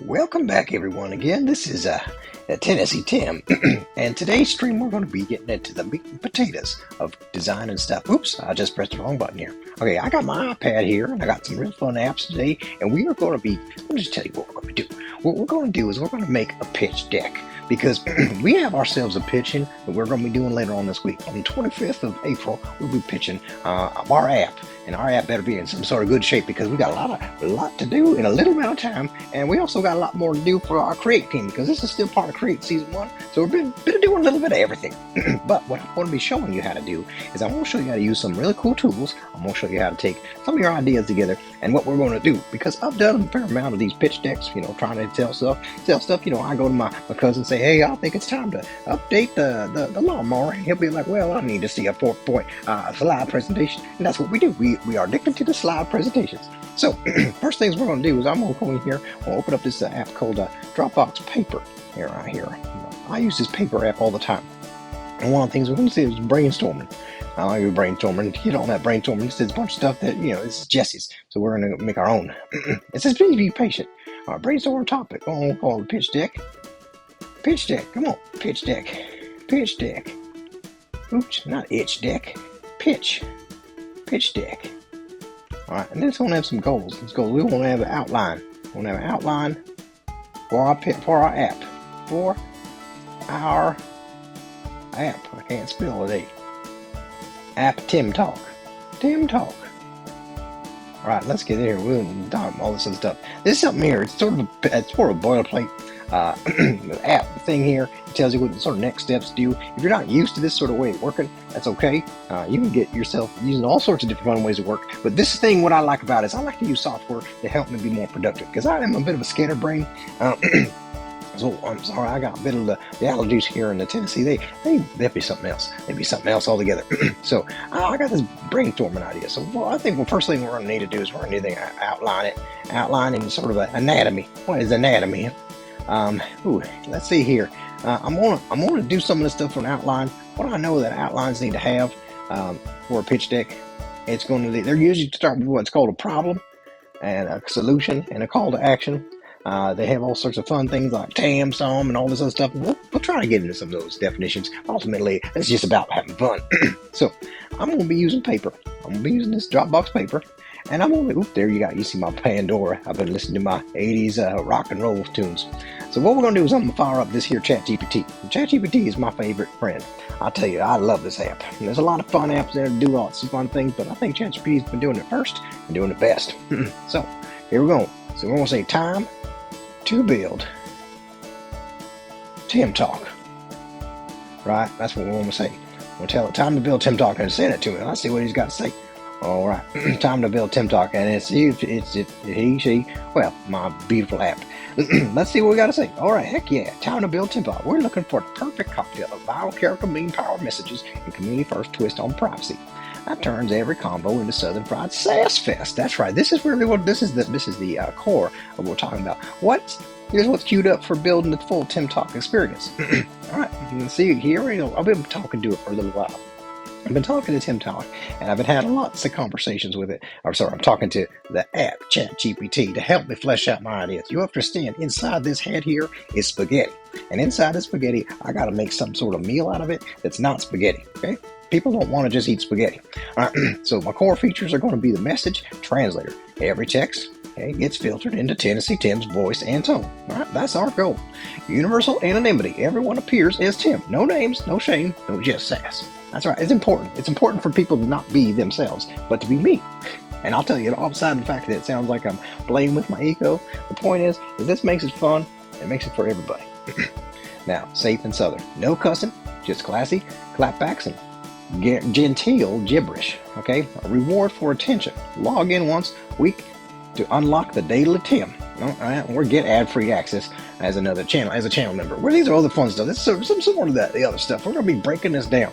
Welcome back, everyone. Again, this is Tennessee Tim, and today's stream we're going to be getting into the meat and potatoes of design and stuff. Oops, I just pressed the wrong button here. Okay, I got my iPad here, and I got some real fun apps today, and we are going to be, let me just tell you what we're going to do. What we're going to do is we're going to make a pitch deck, because we have ourselves a pitching that we're going to be doing later on this week. On the 25th of April, we'll be pitching our app. And our app better be in some sort of good shape because we got a lot to do in a little amount of time, and we also got a lot more to do for our Create team because this is still part of Create Season 1. So we've been doing a little bit of everything. But what I'm going to be showing you how to do is I'm going to show you how to use some really cool tools. I'm going to show you how to take some of your ideas together and what we're going to do, because I've done a fair amount of these pitch decks, trying to sell stuff. I go to my cousin and say, hey, I think it's time to update the lawnmower, and he'll be like, well, I need to see a 4-point slide presentation. And that's what we do. We are addicted to the slide presentations. So first things we're going to do is I'm going to go in here, we'll open up this app called Dropbox Paper right here. I use this paper app all the time. And one of the things we're going to see is brainstorming. I like brainstorming. To get on that brainstorming, this is a bunch of stuff that, this is Jesse's. So we're going to make our own. It says, please be patient. Our brainstorm topic. We'll call it pitch deck. Pitch deck. Come on. Pitch deck. Pitch deck. Oops, not itch deck. Pitch deck. All right, and then it's going to have some goals. We want to have an outline. We want to have an outline for our app. For our app. I can't spell it. App TimTalk. TimTalk. All right, let's get in here. We'll talk all this other stuff. This is something here. It's sort of boilerplate app thing here. It tells you what sort of next steps to do. If you're not used to this sort of way of working, that's okay. You can get yourself using all sorts of different fun ways of work. But this thing, what I like about it is I like to use software to help me be more productive, because I am a bit of a scatterbrain. So I'm sorry, I got a bit of the allergies here in the Tennessee. They'd be something else. They'd be something else altogether. So I got this brainstorming idea. So I think the first thing we're going to need to do is we're going to need to outline in sort of an anatomy. What is anatomy? Let's see here. I'm gonna do some of the stuff for an outline. What I know that outlines need to have for a pitch deck, they're usually start with what's called a problem and a solution and a call to action. They have all sorts of fun things like TAM, SOM, and all this other stuff. We'll try to get into some of those definitions. Ultimately, it's just about having fun. So I'm going to be using paper. I'm going to be using this Dropbox paper. And I'm going to, there you go. You see my Pandora. I've been listening to my 80s rock and roll tunes. So what we're going to do is I'm going to fire up this here ChatGPT. ChatGPT is my favorite friend. I'll tell you, I love this app. And there's a lot of fun apps there to do lots of fun things, but I think ChatGPT's been doing it first and doing it best. So here we go. So we're going to say time to build TimTalk. Right? That's what we want to say. We'll tell it time to build TimTalk and send it to him. Let's see what he's got to say. All right, time to build TimTalk, and it's he, she, well, my beautiful app. Let's see what we got to say. All right, heck yeah, time to build TimTalk. We're looking for the perfect cocktail of viral character meme power messages and community first twist on privacy. That turns every convo into Southern Fried Sass Fest. That's right. This is really what this is the core of what we're talking about. Here's what's queued up for building the full TimTalk experience. All right, you can see here. I've been talking to it for a little while. I've been talking to TimTalk, and I've been having lots of conversations with it. I'm talking to the app, ChatGPT, to help me flesh out my ideas. You understand, inside this head here is spaghetti. And inside the spaghetti, I got to make some sort of meal out of it that's not spaghetti, okay? People don't want to just eat spaghetti. All right, so my core features are going to be the message translator. Every text gets filtered into Tennessee Tim's voice and tone. All right, that's our goal. Universal anonymity. Everyone appears as Tim. No names, no shame, no just sass. That's right. It's important. It's important for people to not be themselves, but to be me. And I'll tell you, outside the fact that it sounds like I'm playing with my ego, the point is this makes it fun. It makes it for everybody. Now, safe and southern. No cussing, just classy clapbacks and genteel gibberish. Okay? A reward for attention. Log in once a week to unlock the daily Tim. Or get ad-free access as a channel member. Well, these are all the fun stuff. This is some sort of the other stuff. We're going to be breaking this down.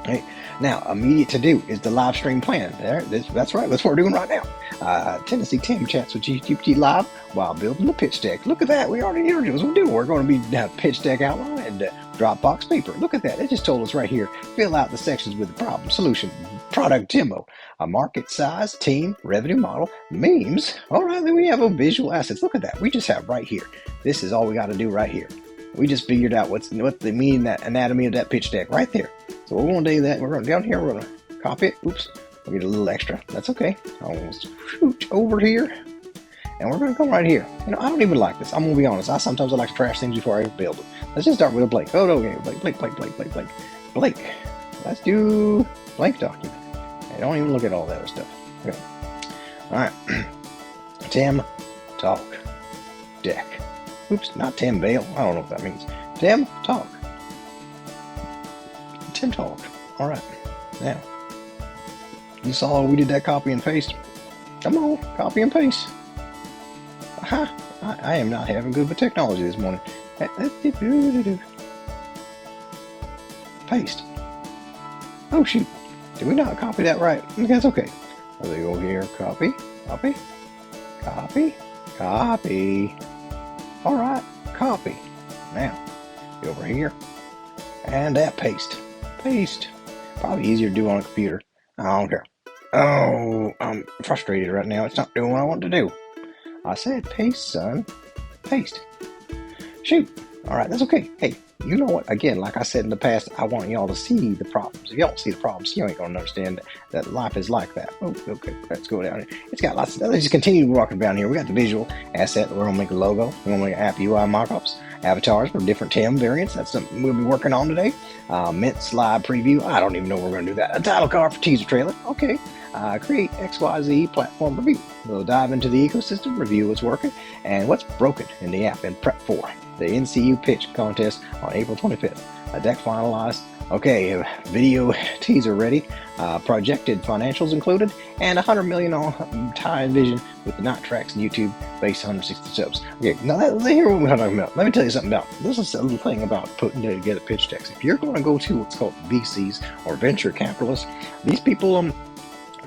Right. Now, immediate to do is the live stream plan. That's right. That's what we're doing right now. Tennessee Tim chats with GPT live while building the pitch deck. Look at that. We already knew what we're doing. We're going to be pitch deck outline and Dropbox paper. Look at that. It just told us right here. Fill out the sections with the problem, solution, product demo, a market size, team, revenue model, memes. All right, then we have a visual assets. Look at that. We just have right here. This is all we got to do right here. We just figured out what the meaning, that anatomy of that pitch deck right there. So we're going to do that. We're going down here. We're going to copy it. Oops. We'll get a little extra. That's okay. I'll shoot over here. And we're going to go right here. I don't even like this. I'm going to be honest. Sometimes I like to trash things before I even build them. Let's just start with a blank. Oh, no, okay. Blank. Let's do blank document. Hey, don't even look at all that other stuff. Okay. All right. TimTalk deck. Oops, not Tim Bale. I don't know what that means. TimTalk. TimTalk. All right. Now, you saw we did that copy and paste. Come on, copy and paste. I am not having good with technology this morning. Paste. Oh shoot. Did we not copy that right? That's okay. Let's go here. Copy. Alright, copy. Now, go over here. And that paste. Probably easier to do on a computer. I don't care. Oh, I'm frustrated right now. It's not doing what I want to do. I said paste, son. Paste. Shoot. All right, that's okay. Hey, you know what? Again, like I said in the past, I want y'all to see the problems. If y'all don't see the problems, you ain't going to understand that life is like that. Oh, okay. Let's go down here. It's got lots of stuff. Let's just continue walking down here. We got the visual asset. We're going to make a logo. We're going to make app UI mockups, avatars for different TIM variants. That's something we'll be working on today. Mint slide preview. I don't even know we're going to do that. A title card for teaser trailer. Okay. Create XYZ platform review. We'll dive into the ecosystem, review what's working and what's broken in the app, and prep for the NCU pitch contest on April 25th. A deck finalized. Okay, video teaser ready. Projected financials included, and 100 million on tie vision with the Night Tracks and YouTube based 160 subs. Okay, now here's what we're talking about. Let me tell you something about this. Is a little thing about putting together pitch decks. If you're going to go to what's called VCs or venture capitalists, these people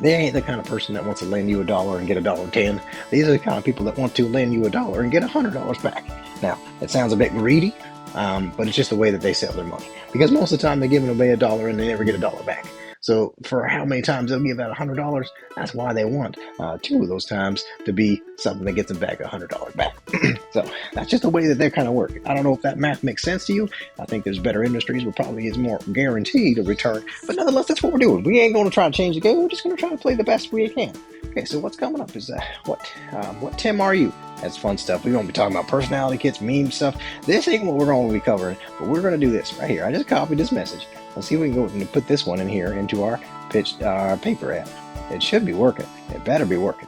they ain't the kind of person that wants to lend you $1 and get $1.10. These are the kind of people that want to lend you $1 and get $100 back. Now, it sounds a bit greedy, but it's just the way that they sell their money. Because most of the time they're giving away $1 and they never get $1 back. So for how many times they'll give out $100, that's why they want 2 of those times to be something that gets them back $100 back. So that's just the way that they're kind of working. I don't know if that math makes sense to you. I think there's better industries where probably is more guaranteed a return. But nonetheless, that's what we're doing. We ain't going to try to change the game. We're just going to try to play the best we can. Okay, so what's coming up is what Tim are you? That's fun stuff. We're going to be talking about personality kits, meme stuff. This ain't what we're going to be covering, but we're going to do this right here. I just copied this message. Let's see if we can go and put this one in here into our paper app. It should be working. It better be working.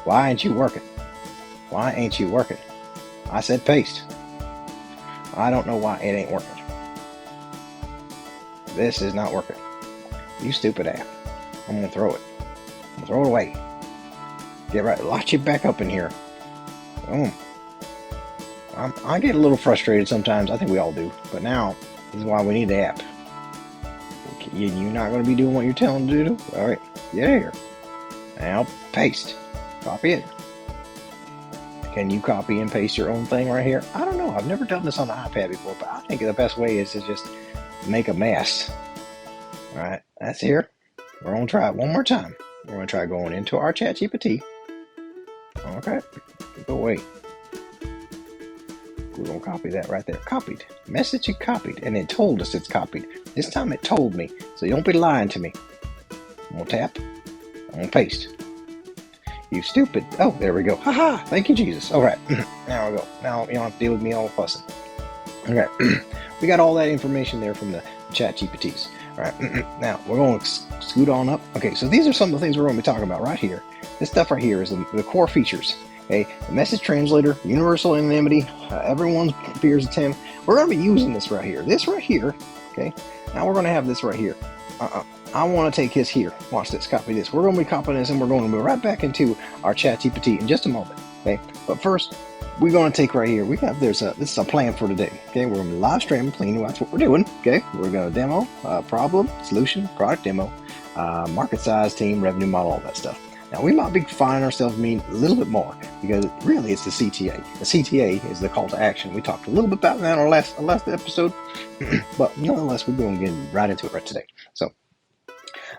Why ain't you working? I said paste. I don't know why it ain't working. This is not working. You stupid app. I'm going to throw it. I'm going to throw it away. Get right. Lock you back up in here. Boom. I get a little frustrated sometimes. I think we all do. But now, this is why we need the app. You're not going to be doing what you're telling them to do? All right. Get here. Now, paste. Copy it. Can you copy and paste your own thing right here? I don't know. I've never done this on the iPad before, but I think the best way is to just make a mess. All right. That's here. We're going to try it one more time. We're going to try going into our ChatGPT. Okay. Go away. We're going to copy that right there. Copied. Message you copied. And it told us it's copied. This time it told me. So you don't be lying to me. I'm going to tap. I'm going to paste. You stupid. Oh, there we go. Haha. Thank you, Jesus. All right. Now we go. Now you don't have to deal with me all fussing. Okay. We got all that information there from the ChatGPTs. All right. Now we're going to scoot on up. Okay. So these are some of the things we're going to be talking about right here. This stuff right here is the core features. Okay, the message translator, universal anonymity, everyone's fears of Tim. We're going to be using this right here. This right here, okay? Now we're going to have this right here. I want to take his here. Watch this, copy this. We're going to be copying this and we're going to go right back into our ChatGPT in just a moment, okay? But first, we're going to take right here. This is a plan for today, okay? We're going to be live streaming, cleaning. That's what we're doing, okay? We're going to demo, problem, solution, product demo, market size, team, revenue model, all that stuff. Now, we might be finding ourselves mean a little bit more because really it's the CTA. The CTA is the call to action. We talked a little bit about that in our last episode, but nonetheless, we're going to get right into it right today. So,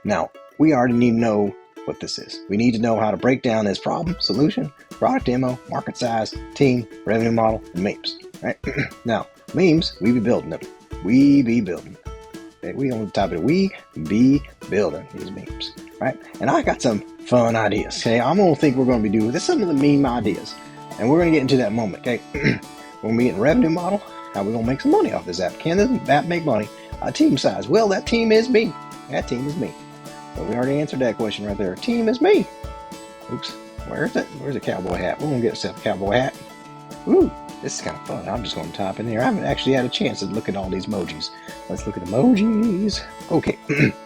now, we already need to know what this is. We need to know how to break down this problem, solution, product demo, market size, team, revenue model, and memes. Right? Now, memes, we be building them. We be building them. Okay, we on the top of it. We be building these memes. Right? And I got some fun ideas. Okay, I'm gonna think we're gonna be doing this. Some of the meme ideas, and we're gonna get into that moment. Okay, when we get in revenue model, how we gonna make some money off this app? Can this app make money? Team size. Well, that team is me. That team is me. So we already answered that question right there. Team is me. Oops. Where's that? Where's the cowboy hat? We're gonna get ourselves a cowboy hat. Ooh, this is kind of fun. I'm just gonna type in there. I haven't actually had a chance to look at all these emojis. Let's look at emojis. Okay,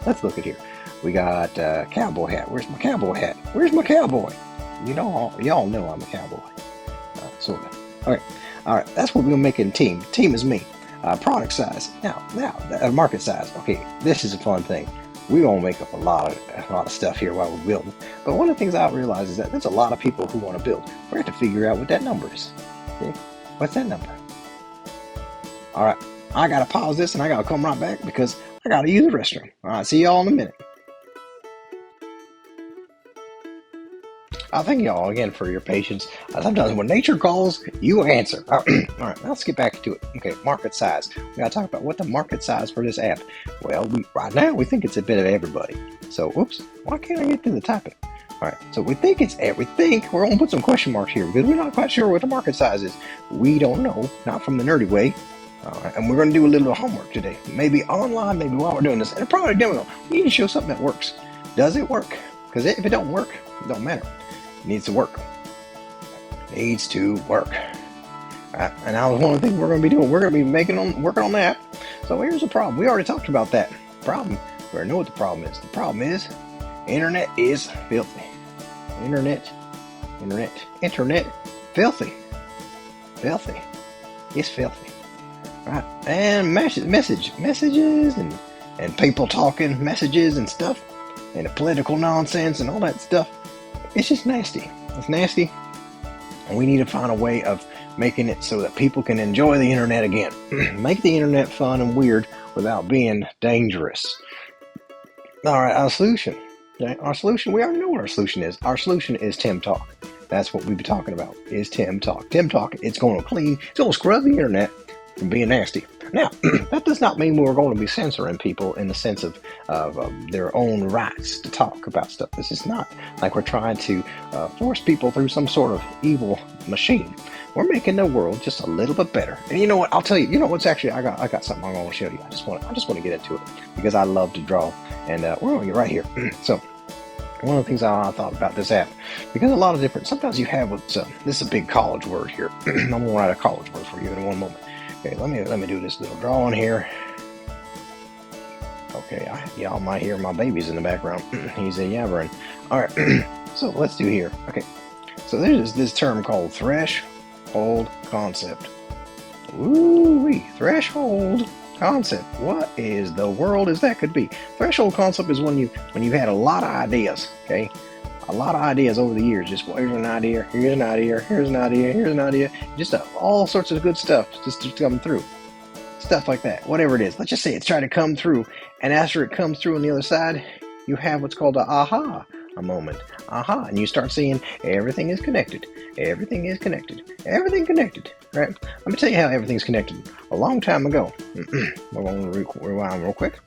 let's look at here. We got cowboy hat. Where's my cowboy hat? Where's my cowboy? You know, y'all know I'm a cowboy. Sort of. All right. That's what we're gonna make in team. Team is me. Product size. Now, market size. Okay, this is a fun thing. We're gonna make up a lot of stuff here while we're building. But one of the things I realize is that there's a lot of people who want to build. We have to figure out what that number is. Okay? What's that number? All right, I gotta pause this and I gotta come right back because I gotta use the restroom. All right, see y'all in a minute. I thank y'all again for your patience. Sometimes when nature calls, you answer. All right, let's get back to it. Okay, market size. We gotta talk about what the market size for this app. Well, right now we think it's a bit of everybody. So, oops, why can't I get to the topic? All right, so we think it's everything. We're gonna put some question marks here because we're not quite sure what the market size is. We don't know, not from the nerdy way. All right, and we're gonna do a little homework today. Maybe online, maybe while we're doing this. And a product demo. We need to show something that works. Does it work? Because if it don't work, it don't matter. It needs to work. Needs to work. And that was one of the things we're going to be doing. We're going to be working on that. So here's the problem. We already talked about that problem. We already know what the problem is. The problem is internet is filthy. Internet, filthy. Filthy. It's filthy. Right? And messages and people talking messages and stuff and the political nonsense and all that stuff. It's just nasty. It's nasty. And we need to find a way of making it so that people can enjoy the internet again. Make the internet fun and weird without being dangerous. All right, our solution. Okay, our solution, we already know what our solution is. Our solution is TimTalk. That's what we've been talking about, is TimTalk. TimTalk, it's going to scrub the internet from being nasty. Now, that does not mean we're going to be censoring people in the sense of their own rights to talk about stuff. This is not like we're trying to force people through some sort of evil machine. We're making the world just a little bit better. And you know what? I'll tell you. You know what's actually? I got something I want to show you. I just want to get into it because I love to draw, and we're going to get right here. So, one of the things I thought about this app, because a lot of different. Sometimes you have what's this is a big college word here. I'm going to write a college word for you in one moment. Okay, let me do this little drawing here. Okay, y'all might hear my babies in the background. He's a yabbering. All right, so let's do here. Okay, so there's this term called threshold concept. Ooh-wee, threshold concept. What is the world is that could be? Threshold concept is when you've had a lot of ideas. Okay. A lot of ideas over the years. Just here's an idea, here's an idea, here's an idea, here's an idea. Just all sorts of good stuff just to come through. Stuff like that. Whatever it is. Let's just say it's trying to come through. And after it comes through on the other side, you have what's called a moment. Aha. And you start seeing everything is connected. Everything is connected. Everything connected. Right? Let me tell you how everything's connected. A long time ago. We're going to rewind real quick.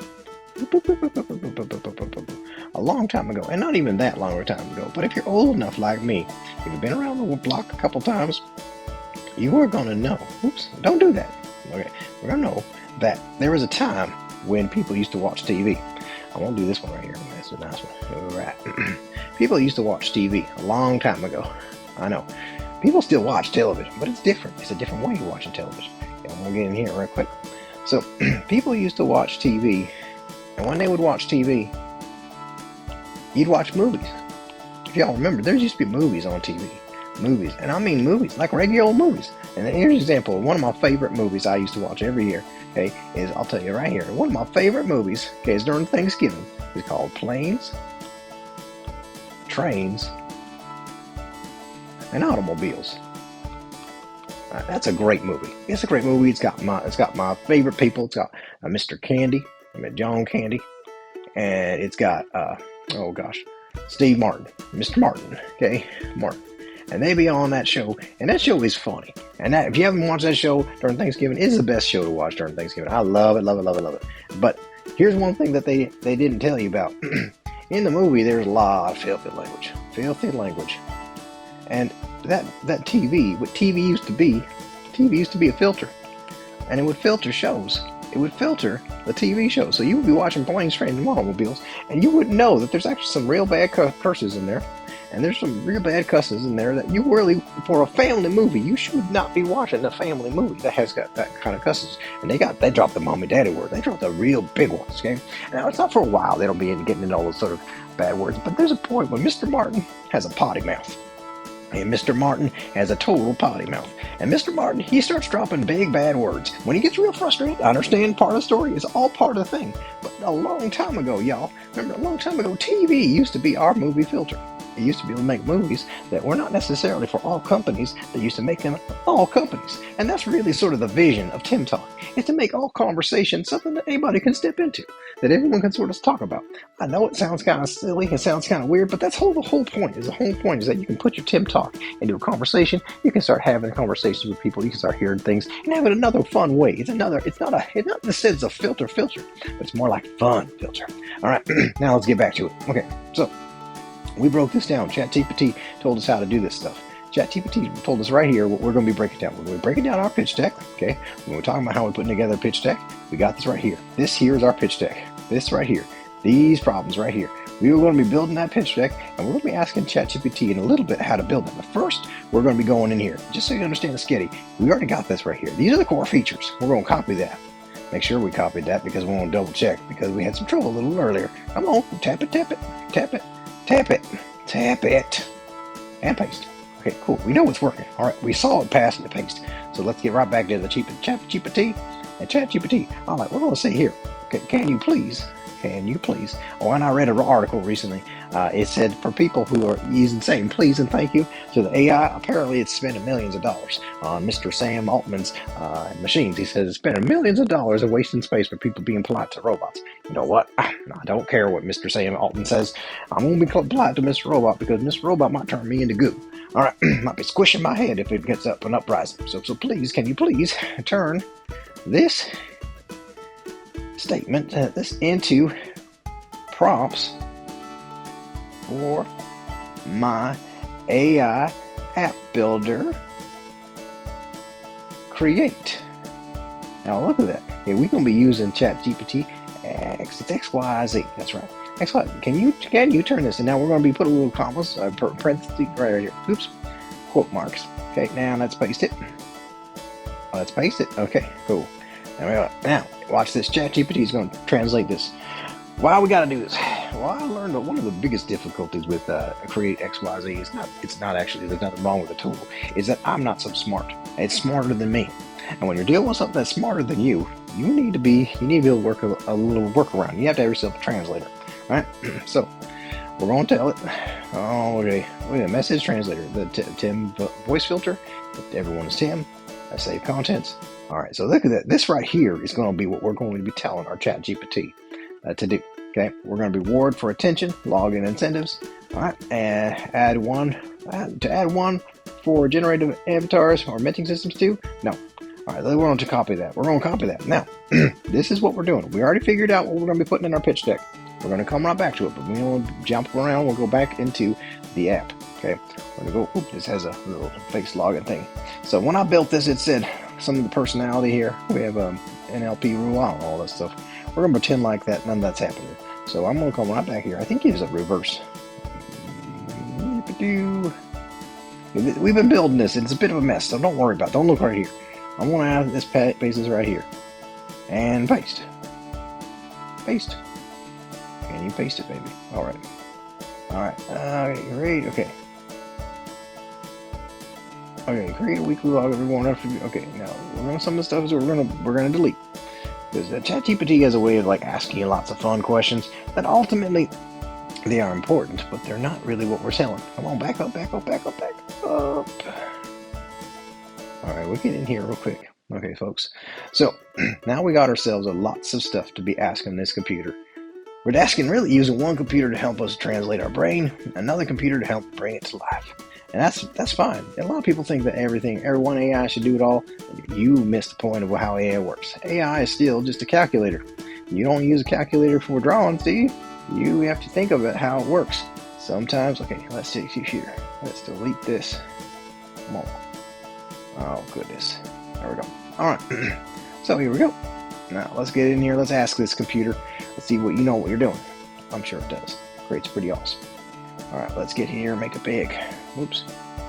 A long time ago, and not even that long of a time ago, but if you're old enough like me, if you've been around the block a couple times, you are going to know, oops, don't do that, okay, we're going to know that there was a time when people used to watch TV. I won't do this one right here, that's a nice one, all right. People used to watch TV a long time ago, I know. People still watch television, but it's different, it's a different way of watching television. Okay, I'm going to get in here real quick. So, people used to watch TV, and when they would watch TV, you'd watch movies. If y'all remember, there used to be movies on TV. Movies. And I mean movies, like regular movies. And here's an example. One of my favorite movies I used to watch every year, okay, is, I'll tell you right here, one of my favorite movies, okay, is during Thanksgiving. It's called Planes, Trains, and Automobiles. That's a great movie. It's a great movie. It's got my favorite people. It's got Mr. Candy, John Candy, and it's got oh gosh, Steve Martin, Mr. Martin, okay, Martin. And they be on that show, and that show is funny. And that, if you haven't watched that show during Thanksgiving, it's the best show to watch during Thanksgiving. I love it, love it, love it, love it. But here's one thing that they didn't tell you about. In the movie, there's a lot of filthy language. And that TV, what TV used to be a filter, and it would filter shows. It would filter the TV show. So you would be watching Planes, Trains, and Automobiles, and you wouldn't know that there's actually some real bad curses in there. And there's some real bad cusses in there that you really, for a family movie, you should not be watching a family movie that has got that kind of cusses. And they dropped the mommy daddy word. They dropped the real big ones, okay? Now, it's not for a while. They don't be getting into all those sort of bad words. But there's a point when Mr. Martin has a potty mouth. And Mr. Martin has a total potty mouth. And Mr. Martin, he starts dropping big bad words. When he gets real frustrated, I understand part of the story is all part of the thing. But a long time ago, y'all, remember a long time ago, TV used to be our movie filter. It used to be able to make movies that were not necessarily for all companies. They used to make them all companies. And that's really sort of the vision of TimTalk, is to make all conversation something that anybody can step into, that everyone can sort of talk about. I know it sounds kind of silly, it sounds kind of weird, but that's the whole point. The whole point is that you can put your TimTalk into a conversation. You can start having conversations with people. You can start hearing things and have it another fun way. It's not in the sense of filter, but it's more like fun filter. All right, now let's get back to it. Okay, so we broke this down. ChatGPT told us how to do this stuff. ChatGPT told us right here what we're going to be breaking down. We're going to be breaking down our pitch deck, okay? When we're talking about how we're putting together a pitch deck, we got this right here. This here is our pitch deck. This right here. These problems right here. We are going to be building that pitch deck, and we're going to be asking ChatGPT in a little bit how to build it. But first, we're going to be going in here. Just so you understand the sketty, we already got this right here. These are the core features. We're going to copy that. Make sure we copied that because we want to double check because we had some trouble a little earlier. Come on, tap it, tap it, tap it, tap it. Tap it and paste. Okay, cool. We know it's working. All right, we saw it pass and the paste. So let's get right back to the ChatGPT and ChatGPT. All right, we're going to say here. Okay, can you please? Oh, and I read an article recently. It said for people who are using saying please and thank you to the AI, apparently it's spending millions of dollars on Mr. Sam Altman's machines. He says it's spending millions of dollars and wasting space for people being polite to robots. You know what? I don't care what Mr. Sam Altman says. I'm going to be polite to Mr. Robot because Mr. Robot might turn me into goo. All right, might be squishing my head if it gets up and uprising. So please, can you please turn this statement, this into prompts for my AI app builder create. Now look at that. Yeah, we're going to be using ChatGPT X. It's XYZ. That's right. XY. Can you turn this? And now we're going to be putting little commas, parentheses right here. Oops. Quote marks. Okay. Now let's paste it. Let's paste it. Okay. Cool. There we go. Now watch this. ChatGPT is going to translate this. Why we got to do this? Well, I learned that one of the biggest difficulties with Create XYZ is it's not actually, there's nothing wrong with the tool, is that I'm not so smart. It's smarter than me. And when you're dealing with something that's smarter than you, you need to be able to work a little workaround. You have to have yourself a translator, right? So we're going to tell it, oh, okay, wait a message translator, the Tim voice filter, everyone is Tim, I save contents. All right, so look at that. This right here is going to be what we're going to be telling our ChatGPT to do. Okay, we're going to be reward for attention, login incentives. All right, and add one for generative avatars or mentoring systems too. No. All right, we're going to copy that. We're going to copy that. Now, this is what we're doing. We already figured out what we're going to be putting in our pitch deck. We're going to come right back to it, but we don't jump around. We'll go back into the app. Okay, we're going to go. Oops, this has a little face login thing. So when I built this, it said some of the personality here. We have NLP rule out, all that stuff. We're going to pretend like that none of that's happening. So I'm going to come right back here. I think it is a reverse. We've been building this. It's a bit of a mess, so don't worry about it. Don't look right here. I want to add this paste this right here. And paste. Paste. Can you paste it, baby? All right. All right. Great. Okay. Okay. Create a weekly log everyone after. Okay. Now some of the stuff is we're gonna delete. Because ChatGPT has a way of like asking you lots of fun questions that ultimately they are important, but they're not really what we're selling. Come on, back up. All right, we'll get in here real quick. Okay, folks. So now we got ourselves lots of stuff to be asking this computer. We're asking really using one computer to help us translate our brain, another computer to help bring it to life. And that's fine. And a lot of people think that everyone AI should do it all. You missed the point of how AI works. AI is still just a calculator. You don't use a calculator for drawings, do you? You have to think of it how it works. Sometimes, okay, let's see here. Let's delete this. Come on. Oh, goodness. There we go. All right. So here we go. Now, let's get in here. Let's ask this computer. Let's see what you're doing. I'm sure it does. Great, it's pretty awesome. All right, let's get here and make a big. Whoops.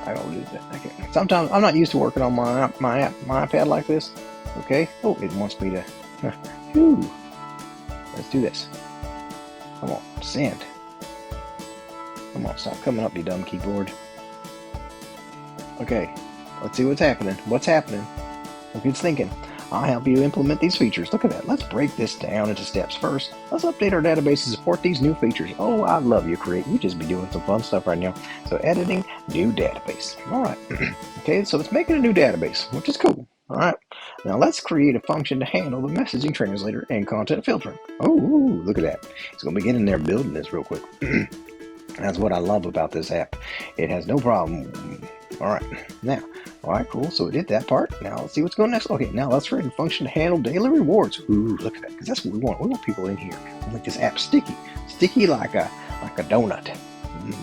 I gotta do that. Okay. Sometimes I'm not used to working on my iPad like this. Okay. Oh, it wants me to. Whew. Let's do this. Come on, send. Come on, stop coming up, you dumb keyboard. Okay, let's see what's happening. What's happening? Look, it's thinking. I'll help you implement these features. Look at that. Let's break this down into steps. First, let's update our database to support these new features. Oh, I love you, Create. You just be doing some fun stuff right now. So editing, new database. All right. Okay, so it's making a new database, which is cool. All right. Now let's create a function to handle the messaging translator and content filtering. Oh, look at that. It's going to be getting there building this real quick. That's what I love about this app. It has no problem. All right. Now, all right, cool. So it did that part. Now let's see what's going next. Okay, now let's create a function to handle daily rewards. Ooh, look at that. Because that's what we want. We want people in here. We make this app sticky. Sticky like a donut.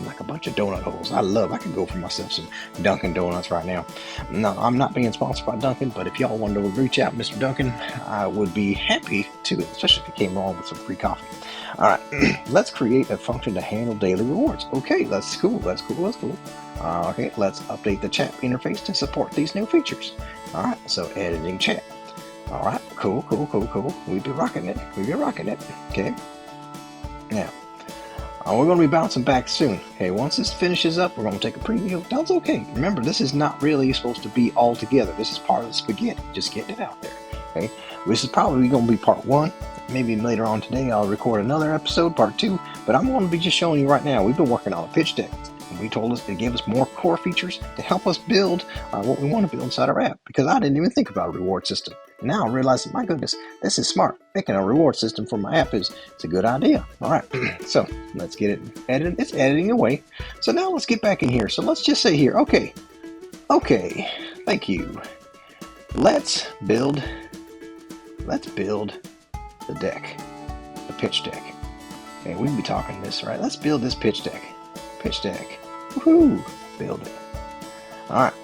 Like a bunch of donut holes. I could go for myself some Dunkin' Donuts right now. No, I'm not being sponsored by Dunkin', but if y'all wanted to reach out, Mr. Dunkin', I would be happy to, especially if you came along with some free coffee. All right, let's create a function to handle daily rewards. Okay, that's cool. Okay, let's update the chat interface to support these new features. All right, so editing chat. All right, cool. We'll be rocking it. Okay. Now, we're going to be bouncing back soon. Okay, once this finishes up, we're going to take a preview. That's okay. Remember, this is not really supposed to be all together. This is part of the spaghetti. Just getting it out there. Okay, this is probably going to be part 1. Maybe later on today I'll record another episode, part 2. But I'm going to be just showing you right now. We've been working on a pitch deck. And we told us it gave us more core features to help us build what we want to build inside our app. Because I didn't even think about a reward system. And now I realize, my goodness, this is smart. Making a reward system for my app it's a good idea. All right, so let's get it edited. It's editing away. So now let's get back in here. So let's just say here, okay, thank you. Let's build the deck, the pitch deck. Okay, we'll be talking this, right? Let's build this pitch deck. Woohoo! Build it. All right.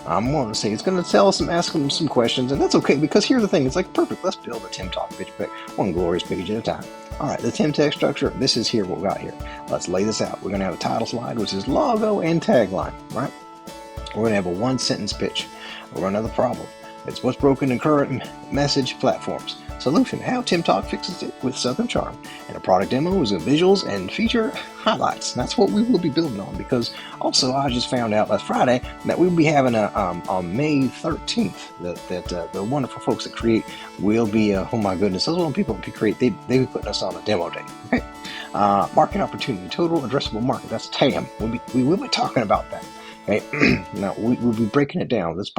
I'm going to say it's going to tell us ask them some questions, and that's okay because here's the thing. It's like perfect. Let's build a TimTalk pitch deck, one glorious page at a time. All right, the TimTalk structure. This is here what we got here. Let's lay this out. We're going to have a title slide, which is logo and tagline, right? We're going to have a 1-sentence pitch. We're going to have the problem. It's what's broken in current message platforms. Solution, how TimTalk fixes it with Southern charm. And a product demo is visuals and feature highlights. That's what we will be building on, because also I just found out last Friday that we'll be having on May 13th that the wonderful folks at Create will be, oh my goodness, those little people at Create, they'll be putting us on a demo day. Okay, market opportunity, total addressable market, that's TAM. We will be talking about that. Okay, now we'll be breaking it down. Let's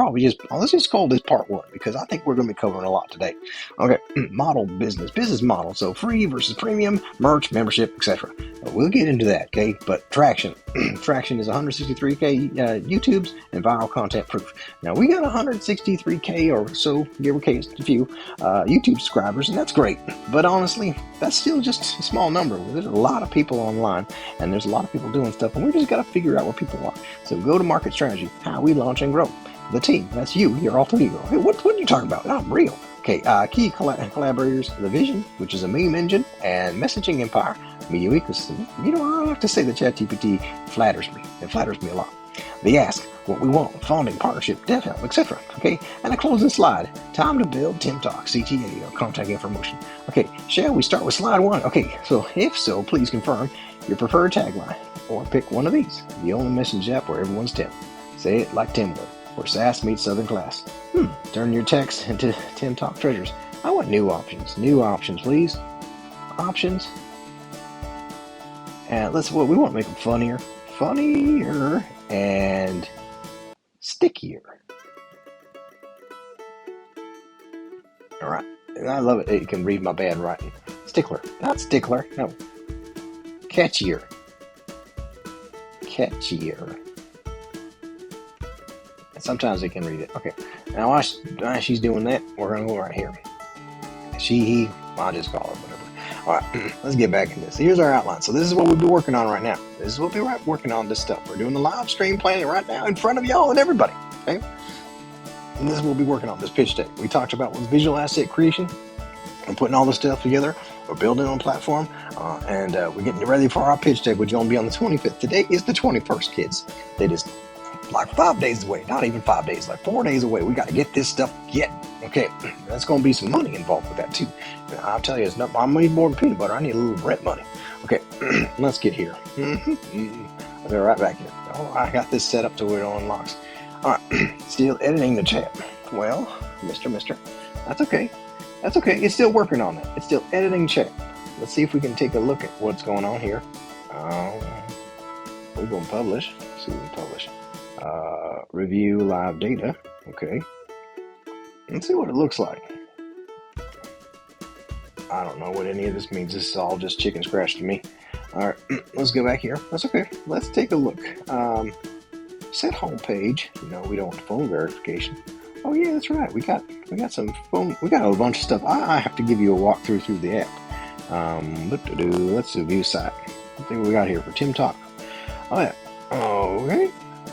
just call this part 1 because I think we're going to be covering a lot today. Okay, model business model. So free versus premium, merch, membership, etc. We'll get into that. Okay, but traction is 163K YouTubes and viral content proof. Now we got 163K or so, give or take a few YouTube subscribers, and that's great. But honestly, that's still just a small number. There's a lot of people online, and there's a lot of people doing stuff, and we just got to figure out what people want. So go to market strategy, how we launch and grow. The team, that's you, your alter ego. Hey, what are you talking about? I'm real. Okay, key collaborators, the vision, which is a meme engine, and messaging empire, media ecosystem. You know, I have to say that ChatGPT flatters me. It flatters me a lot. The ask, what we want, funding, partnership, dev help, etc. Okay, and a closing slide. Time to build TimTalk, CTA, or contact information. Okay, shall we start with slide 1? Okay, so if so, please confirm your preferred tagline, or pick one of these. The only message app where everyone's Tim. Say it like Tim would, where SAS meets Southern class. Turn your text into TimTalk treasures. I want new options. New options, please. Options. And we want to make them funnier, and stickier. All right. And I love it. It can read my bad writing. stickler. Not stickler. No. Catchier. Catchier. And sometimes they can read it. Okay. Now while she's doing that, we're going to go right here. She, he, I'll just call it whatever. All right, let's get back into this. Here's our outline. So this is what we'll be working on right now. This is what we'll be working on, this stuff. We're doing the live stream planning right now in front of y'all and everybody. Okay? And this is what we'll be working on, this pitch deck. We talked about with visual asset creation and putting all this stuff together. We're building on a platform, and we're getting ready for our pitch deck, which is going to be on the 25th. Today is the 21st, kids. It is like 5 days away. Not even 5 days, like 4 days away. We got to get this stuff getting. Okay, that's going to be some money involved with that too. I'll tell you, it's not. I need more than peanut butter. I need a little rent money. Okay, let's get here. I'll be right back here. Oh, I got this set up to where it unlocks. All right, still editing the chat. Well, Mister, that's okay. That's okay. It's still working on that. It's still editing chat. Let's see if we can take a look at what's going on here. We're going to publish. Let's see what we publish. Review live data. Okay. Let's see what it looks like. I don't know what any of this means. This is all just chicken scratch to me. All right, let's go back here. That's okay. Let's take a look. Set home page. No, we don't want phone verification. Oh yeah, that's right. We got some phone. We got a bunch of stuff. I have to give you a walkthrough through the app. Let's do view site. Let's see what we got here for TimTalk. Oh yeah. Okay.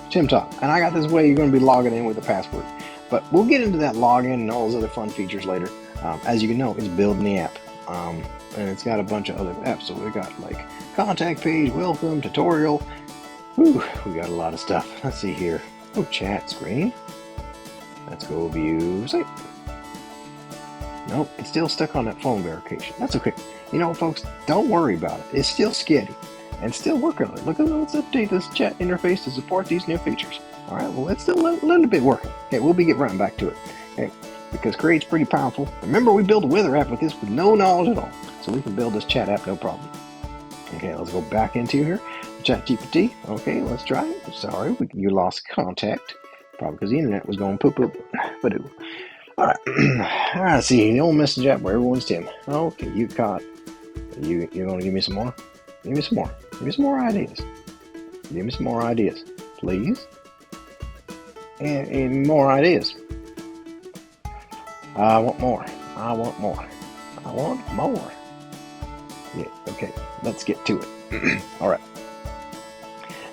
TimTalk. And I got this way you're going to be logging in with a password. But we'll get into that login and all those other fun features later. As you can know, it's building the app. And it's got a bunch of other apps. So we got like contact page, welcome, tutorial. Whew, we got a lot of stuff. Let's see here. Oh, chat screen. Let's go view site. Nope, it's still stuck on that phone verification. That's okay. You know, folks, don't worry about it. It's still sketchy and still working on it. Look, let's update this chat interface to support these new features. All right, well, it's still a little bit working. Okay, we'll be getting right back to it. Okay, because Create's pretty powerful. Remember, we built a weather app with this with no knowledge at all. So we can build this chat app, no problem. Okay, let's go back into here. ChatGPT. Okay, let's try it. Sorry, you lost contact. Probably because the internet was going poop. Badoo. All right. All right, see, the old message app where everyone's Tim. Okay, you caught. You're going to give me some more? Give me some more. Give me some more ideas. Give me some more ideas, please. And more ideas. I want more. I want more. I want more. Yeah, okay, let's get to it. All right.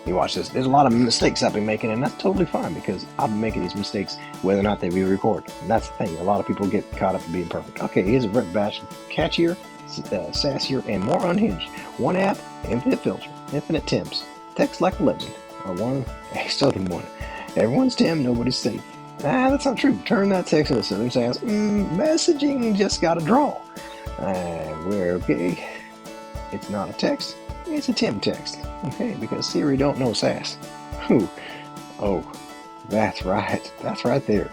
You watch this. There's a lot of mistakes I've been making, and that's totally fine because I've been making these mistakes whether or not they be recorded. And that's the thing. A lot of people get caught up in being perfect. Okay, here's a red bash. Catchier, sassier, and more unhinged. One app, infinite filter, infinite Tims. Text like a legend. A southern one. Everyone's Tim, nobody's safe. That's not true. Turn that text into southern sass. Messaging just got a draw. We're okay. It's not a text. It's a Tim text. Okay, because Siri don't know sass. Whew. Oh, that's right. That's right there.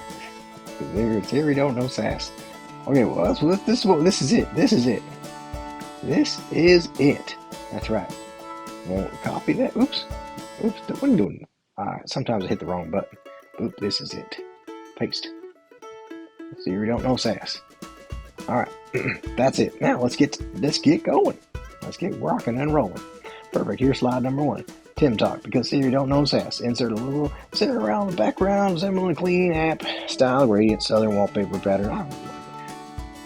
Siri don't know sass. Okay, well, this is it. This is it. This is it. That's right. Won't copy that. Oops. What am I doing? Sometimes I hit the wrong button. Oop, this is it. Paste. Siri don't know sass. All right, that's it. Now let's get going. Let's get rocking and rolling. Perfect. Here's slide number 1. TimTalk, because Siri don't know sass. Insert a little center around the background, resembling clean app style, gradient, southern wallpaper pattern. I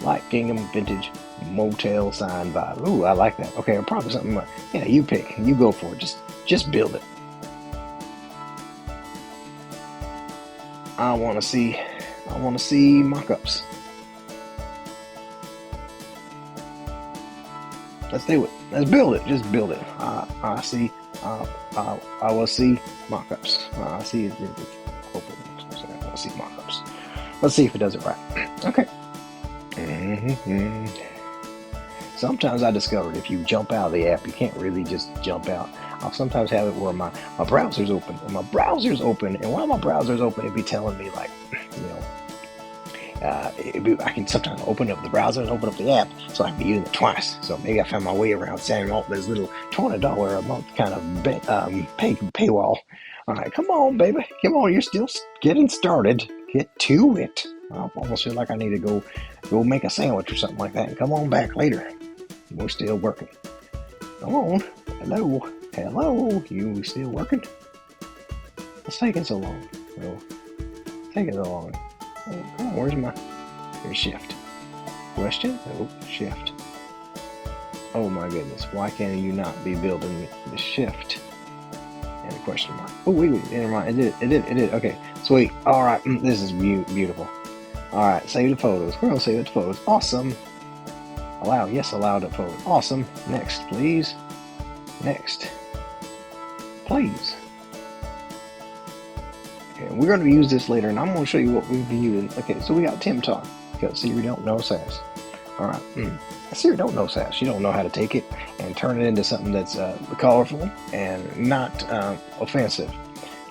like gingham vintage motel sign vibe. Ooh, I like that. Okay, probably something. Yeah, you pick. You go for it. Just build it. I want to see mock-ups. Let's do it. Let's build it. Just build it. I will see mock-ups. I see it. I will see mock-ups. Let's see if it does it right. Okay. Sometimes I discovered if you jump out of the app, you can't really just jump out. I'll sometimes have it where my browser's open. And while my browser's open, it'd be telling me like, I can sometimes open up the browser and open up the app, so I can be using it twice. So maybe I found my way around saying, this little $20 a month kind of paywall. All right, come on, baby. Come on, you're still getting started. Get to it. I almost feel like I need to go make a sandwich or something like that and come on back later. We're still working. Come on. Hello. Hello. You still working? What's taking so long? No. Taking so long. Oh, come on, where's my... Here's shift. Question? Oh, shift. Oh my goodness. Why can you not be building the shift? And a question mark. Oh, wait, never mind. It did. Okay, sweet. All right, this is beautiful. All right, save the photos. We're gonna save the photos. Awesome. Allow. Yes, allow the photo. Awesome. Next, please. Next. Please. Okay, we're gonna use this later, and I'm gonna show you what we've been using. Okay, so we got TimTalk. Because Siri don't know sass. All right. Siri don't know sass. She don't know how to take it and turn it into something that's colorful and not offensive.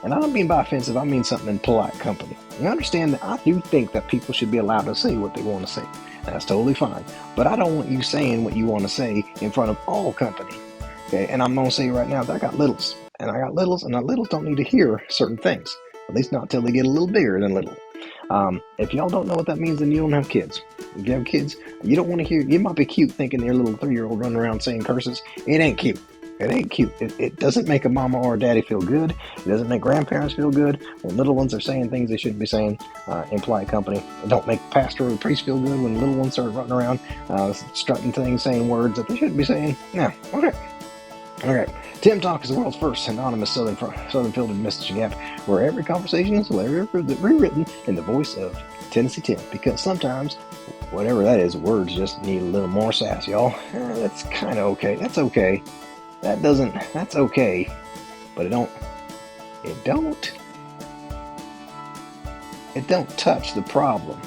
And I don't mean by offensive, I mean something in polite company. You understand that I do think that people should be allowed to say what they want to say. That's totally fine. But I don't want you saying what you want to say in front of all company. Okay, and I'm going to say right now that I got littles. And I got littles, and the littles don't need to hear certain things. At least not until they get a little bigger than little. If y'all don't know what that means, then you don't have kids. If you have kids, you don't want to hear. It might be cute thinking their little 3-year-old running around saying curses. It ain't cute. It ain't cute. It doesn't make a mama or a daddy feel good. It doesn't make grandparents feel good when little ones are saying things they shouldn't be saying in polite company. It don't make pastor or the priest feel good when little ones start running around strutting things, saying words that they shouldn't be saying. No. Okay. TimTalk is the world's first anonymous Southern filtered messaging app where every conversation is rewritten in the voice of Tennessee Tim. Because sometimes, whatever that is, words just need a little more sass, y'all. That's kind of okay. That's okay. That's okay. But it don't touch the problem.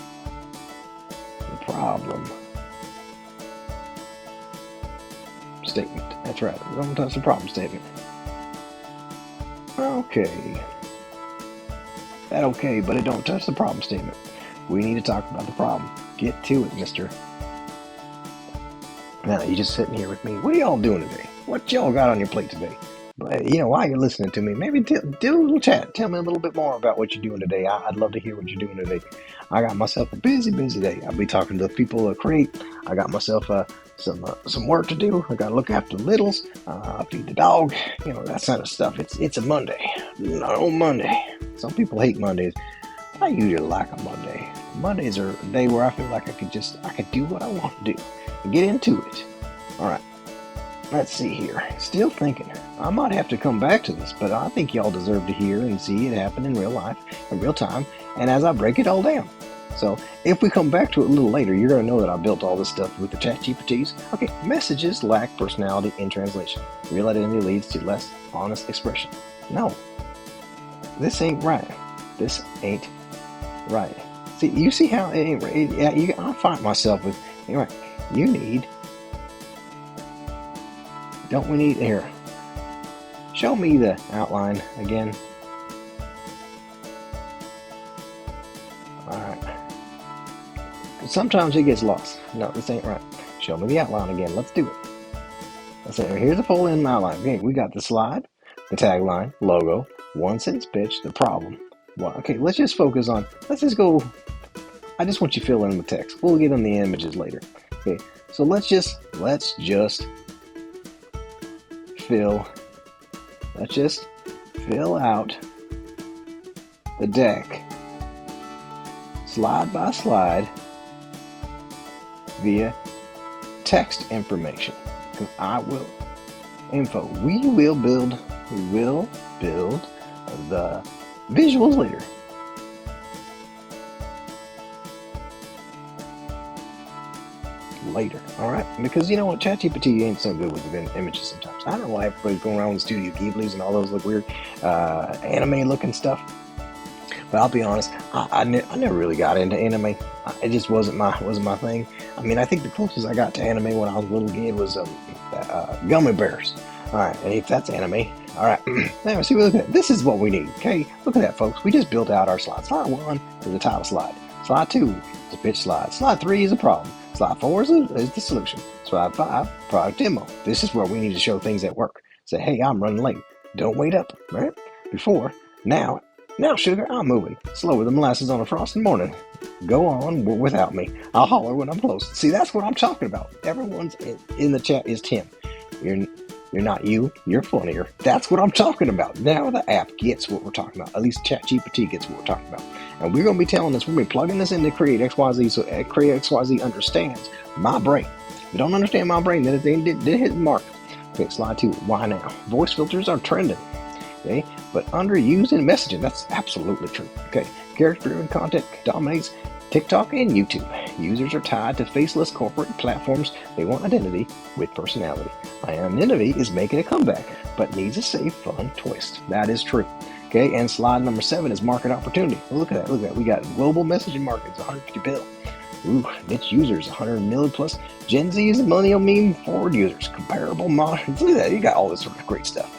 Statement. That's right. We don't touch the problem statement. Okay. That okay, but it don't touch the problem statement. We need to talk about the problem. Get to it, mister. Now, you just sitting here with me. What are y'all doing today? What y'all got on your plate today? But, while you're listening to me, maybe do a little chat. Tell me a little bit more about what you're doing today. I'd love to hear what you're doing today. I got myself a busy day. I'll be talking to people at Create. I got myself some work to do. I got to look after the littles, feed the dog, that kind of stuff. It's a Monday. Not on Monday. Some people hate Mondays. I usually like a Monday. Mondays are a day where I feel like I could do what I want to do and get into it. All right. Let's see here. Still thinking. I might have to come back to this, but I think y'all deserve to hear and see it happen in real life, in real time, and as I break it all down. So if we come back to it a little later, you're going to know that I built all this stuff with the ChatGPTs. Okay, messages lack personality in translation. Real identity leads to less honest expression. No, this ain't right. This ain't right. See, you see how it ain't right? Yeah, I find myself with, right, you need, don't we need, here, show me the outline again. Alright. Sometimes it gets lost. No, this ain't right. Show me the outline again. Let's do it. Let's say, here's the full end outline. Okay, we got the slide, the tagline, logo, 1 sentence pitch, the problem. Well, okay, let's just focus on, let's just go, I just want you to fill in the text. We'll get on the images later. Okay, so let's just fill out the deck slide by slide via text information. Because we will build the visuals later. All right, because you know what, ChatGPT ain't so good with the images sometimes. I don't know why everybody's going around with Studio Ghibli's and all those look weird anime looking stuff. But I'll be honest, I never really got into anime. It just wasn't my thing. I mean, I think the closest I got to anime when I was a little kid was Gummy Bears. All right, and if that's anime, all right. Now, see, look at that. This is what we need. Okay, look at that, folks. We just built out our slide. Slide 1 is the title slide. Slide 2 is a pitch slide. Slide 3 is a problem. Slide 4 is the solution. Slide 5, product demo. This is where we need to show things that work. Say, hey, I'm running late. Don't wait up, right? Before, now, Now, sugar, I'm moving slower than molasses on a frosty morning. Go on without me. I'll holler when I'm close. See, that's what I'm talking about. Everyone's in the chat is Tim. You're you're not you. You're funnier. That's what I'm talking about. Now the app gets what we're talking about. At least ChatGPT gets what we're talking about. And we're going to be telling this. We're going to be plugging this in to Create XYZ, so Create XYZ understands my brain. If you don't understand my brain, then it didn't hit the mark. Okay, slide 2. Why now? Voice filters are trending. Okay, but underused in messaging. That's absolutely true. Okay, character-driven content dominates TikTok and YouTube. Users are tied to faceless corporate platforms. They want identity with personality. Anonymity is making a comeback, but needs a safe, fun twist. That is true. Okay, and slide number 7 is market opportunity. Well, look at that. Look at that. We got global messaging markets, 150 billion. Ooh, niche users, 100 million plus. Gen Z is millennial meme forward users. Comparable models. Look at that. You got all this sort of great stuff.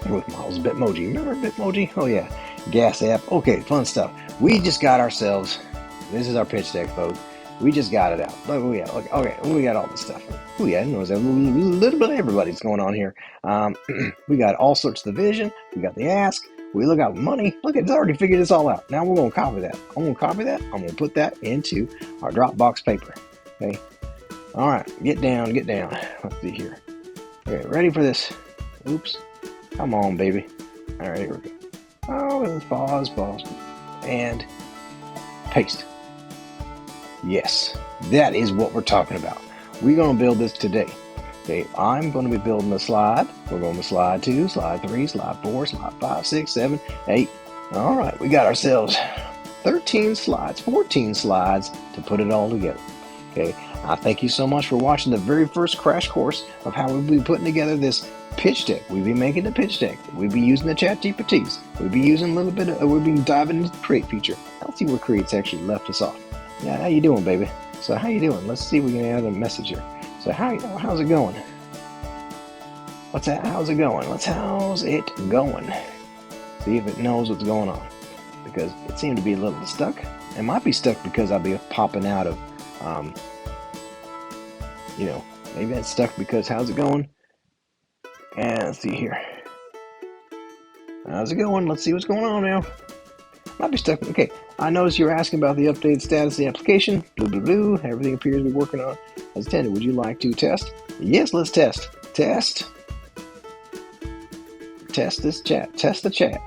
With models, Bitmoji. Remember Bitmoji? Oh yeah. Gas app. Okay, fun stuff. We just got ourselves. This is our pitch deck, folks. We just got it out. Look, we got. Okay, we got all this stuff. Oh yeah, there's a little bit of everybody's going on here. We got all sorts of the vision. We got the ask. We look out money. Look, it's already figured this all out. Now we're gonna copy that. I'm gonna copy that. I'm gonna put that into our Dropbox paper. Okay. All right. Get down. Get down. Let's see here. Okay. Ready for this? Oops. Come on, baby. All right, here we go. Oh, pause, and paste. Yes, that is what we're talking about. We're going to build this today. Okay, I'm going to be building a slide. We're going to slide 2, slide 3, slide 4, slide 5, 6, 7, 8. All right, we got ourselves 13 slides, 14 slides to put it all together. Okay, I thank you so much for watching the very first crash course of how we'll be putting together this pitch deck. We'll be making the pitch deck. We'll be using the ChatGPTs. We'll be using a little bit of, we'll be diving into the Create feature. Let's see where Create's actually left us off. Yeah, how you doing, baby? So how you doing? Let's see if we can add a message here. So how's it going? What's that? How's it going? How's it going? See if it knows what's going on. Because it seemed to be a little stuck. It might be stuck because I'll be popping out of, maybe it's stuck because how's it going? And let's see here. How's it going? Let's see what's going on now. Might be stuck. Okay, I noticed you're asking about the updated status of the application. Blue, blue, blue. Everything appears to be working on as intended. Would you like to test? Yes, let's test. Test this chat. Test the chat.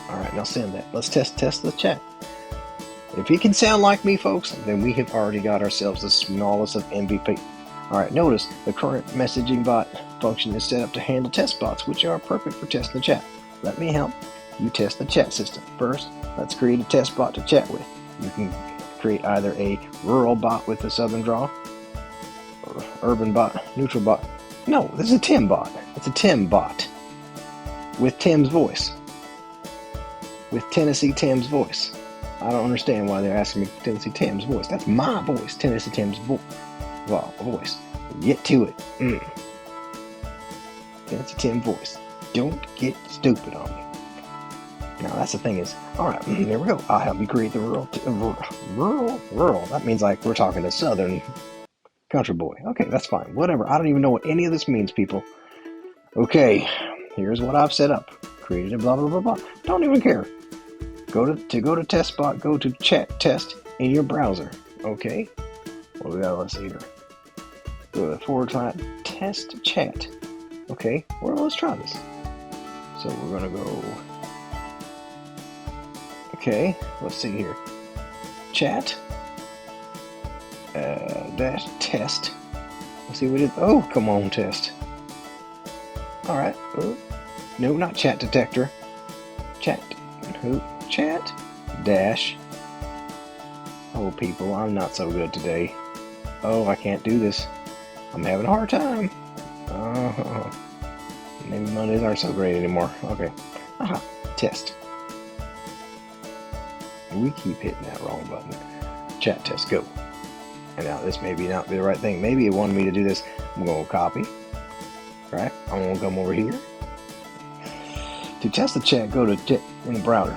All right, now send that. Let's test the chat. If he can sound like me, folks, then we have already got ourselves the smallest of MVP. All right, notice the current messaging bot function is set up to handle test bots, which are perfect for testing the chat. Let me help you test the chat system. First, let's create a test bot to chat with. You can create either a rural bot with a southern drawl, or urban bot, neutral bot. No, this is a Tim bot. It's a Tim bot with Tim's voice. With Tennessee Tim's voice. I don't understand why they're asking me Tennessee Tim's voice. That's my voice, Tennessee Tim's voice. Get to it. Tennessee Tim voice. Don't get stupid on me. Now that's the thing is, all right, there we go. I'll help you create the rural. That means like we're talking to southern country boy. Okay, that's fine. Whatever. I don't even know what any of this means, people. Okay, here's what I've set up. Created a blah blah blah blah. Don't even care. Go to test bot. Go to chat test in your browser. Okay. What we got? Let's see here. Go to / test chat. Okay. Well, let's try this. So we're gonna go. Okay. Let's see here. Chat. Dash test. Let's see what it. Oh, come on, test. All right. No, not chat detector. Chat. Who? Chat. Dash. Oh, people, I'm not so good today. Oh, I can't do this. I'm having a hard time. Maybe Mondays aren't so great anymore. Okay. Aha. Test. We keep hitting that wrong button. Chat test. Go. And now this may not be the right thing. Maybe it wanted me to do this. I'm going to copy. Right? I'm going to come over here. To test the chat, go to in the browser.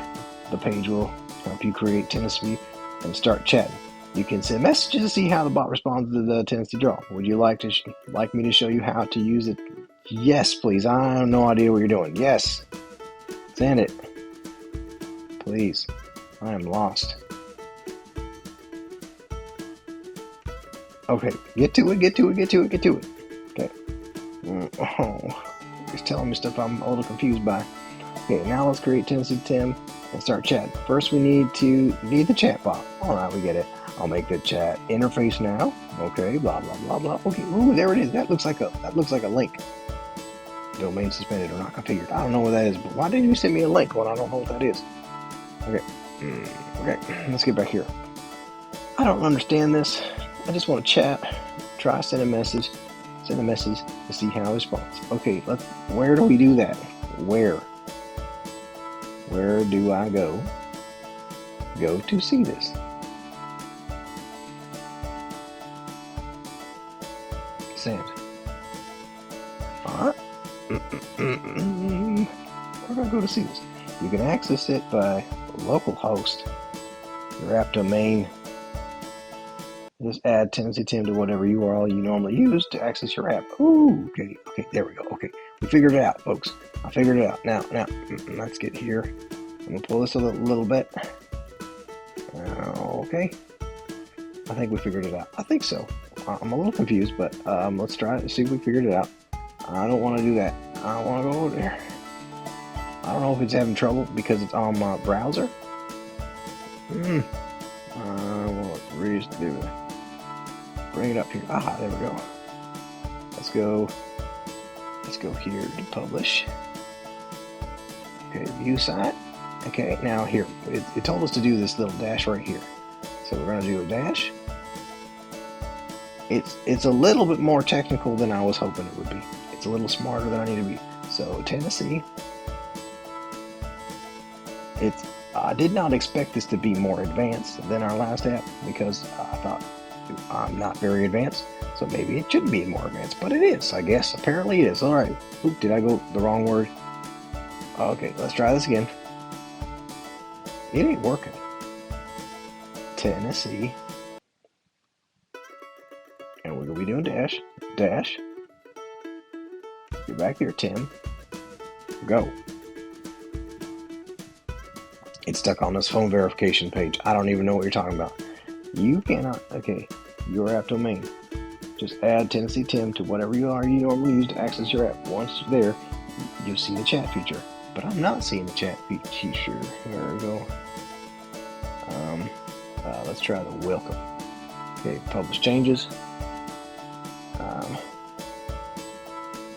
The page will help you create Tennessee and start chatting. You can send messages to see how the bot responds to the Tennessee draw. Would you like me to show you how to use it? Yes, please. I have no idea what you're doing. Yes. Send it. Please. I am lost. Okay, get to it. Okay. Oh, he's telling me stuff I'm a little confused by. Okay, now let's create Tennessee Tim and start chatting. First, we need the chat bot. All right, we get it. I'll make the chat interface now. Okay, blah blah blah blah. Okay, ooh, there it is. That looks like a link. Domain suspended or not configured. I don't know what that is, but why didn't you send me a link when I don't know what that is? Okay, okay, let's get back here. I don't understand this. I just want to chat. Try send a message to see how it responds. Okay, where do we do that? Where do I go to see this? Send. Alright. Where do I go to see this? You can access it by localhost, your app domain. Just add Tennessee Tim to whatever URL you normally use to access your app. Ooh, okay, there we go. Okay, we figured it out, folks. I figured it out. Now, let's get here. I'm gonna pull this a little bit. Okay, I think we figured it out. I think so. I'm a little confused, but let's try it and see if we figured it out. I don't want to do that. I want to go over there. I don't know if it's having trouble because it's on my browser. I want to redo it. Bring it up here. Aha, there we go. Let's go here to publish. Okay, view site. Okay, now here, it told us to do this little dash right here. So we're gonna do a dash. It's a little bit more technical than I was hoping it would be. It's a little smarter than I need to be. So Tennessee. I did not expect this to be more advanced than our last app because I thought I'm not very advanced, so maybe it shouldn't be more advanced, but it is, I guess. Apparently it is. All right. Oop, did I go the wrong word? Okay, let's try this again. It ain't working. Tennessee. And we're going to be doing dash. Get back here, Tim. Go. It's stuck on this phone verification page. I don't even know what you're talking about. You cannot. Okay, your app domain. Just add Tennessee Tim to whatever you normally use to access your app. Once you're there, you'll see the chat feature. But I'm not seeing the chat feature. There we go. Let's try the welcome. Okay, publish changes.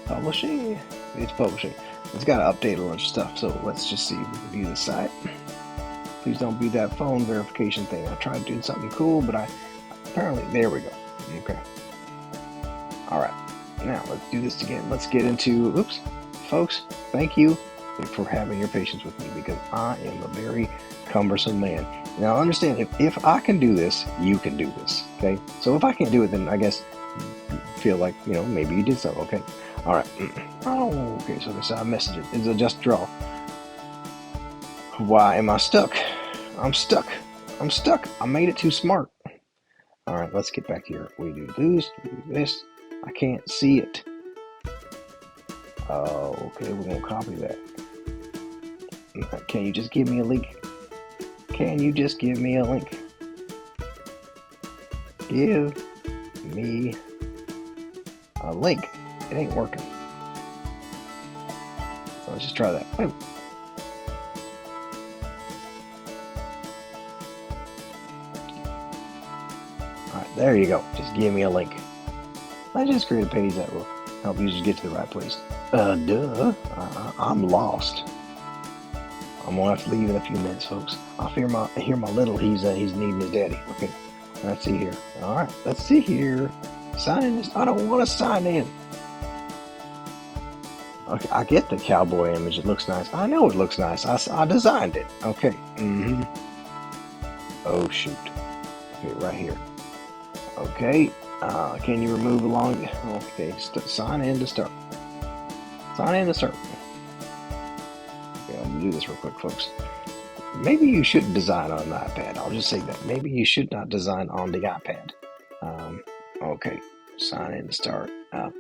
Publishing. It's publishing. It's got to update a bunch of stuff. So let's just see if we can view the site. Please don't be that phone verification thing. I tried doing something cool, but apparently, there we go. Okay. All right. Now, let's do this again. Let's get into, oops, folks, thank you for having your patience with me because I am a very cumbersome man. Now, understand, if I can do this, you can do this, okay? So if I can't do it, then I guess feel like, maybe you did something, okay? All right. Oh, okay, so this messages is a just draw. Why am I stuck? I'm stuck. I made it too smart. All right, let's get back here. We do this. I can't see it. Oh, okay, we're going to copy that. Can you just give me a link? Can you just give me a link? Give me a link. It ain't working. So let's just try that. Wait. Alright, there you go. Just give me a link. Let's just create a page that will help users get to the right place. I'm lost. I'm gonna have to leave in a few minutes, folks. I hear my little he's needing his daddy. Okay, let's see here. All right, let's see here. Sign in. I don't want to sign in. Okay, I get the cowboy image. It looks nice. I know it looks nice. I designed it. Okay. Oh shoot. Okay, right here. Okay. Can you remove along? Okay. Sign in to start. Sign in to start. Okay, I'm gonna do this real quick, folks. Maybe you shouldn't design on an iPad. I'll just say that. Maybe you should not design on the iPad. Okay, sign in to start.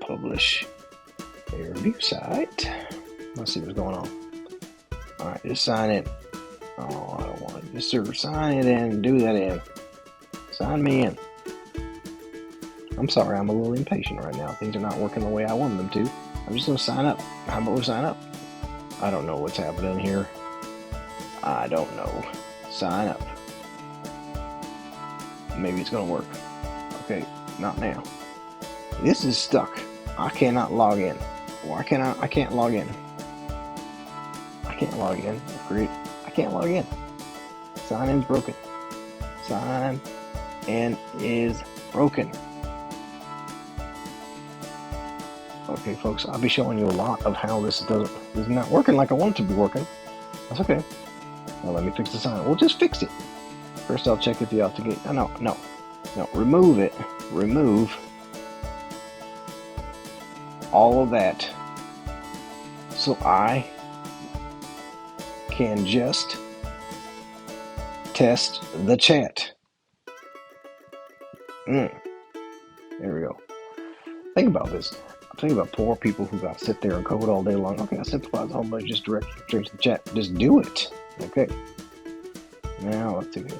Publish a review site. Let's see what's going on. All right, just sign in. Oh, I don't want to. Just sir, sign it in. Do that in. Sign me in. I'm sorry, I'm a little impatient right now. Things are not working the way I want them to. I'm just going to sign up. How about we sign up? I don't know what's happening here. I don't know. Sign up. Maybe it's going to work. Okay, not now. This is stuck. I cannot log in. Why can't I can't log in. I can't log in. Great. I can't log in. Sign in's broken. Sign in is broken. Okay, folks, I'll be showing you a lot of how this is not working like I want it to be working. That's okay. Now let me fix the sign. We'll just fix it. First, I'll check if the authenticate. No. Remove it. Remove all of that, so I can just test the chat. There we go. Think about this. Think about poor people who got to sit there and code all day long. Okay, I simplify the whole bunch, just direct straight to the chat. Just do it. Okay. Now let's do it.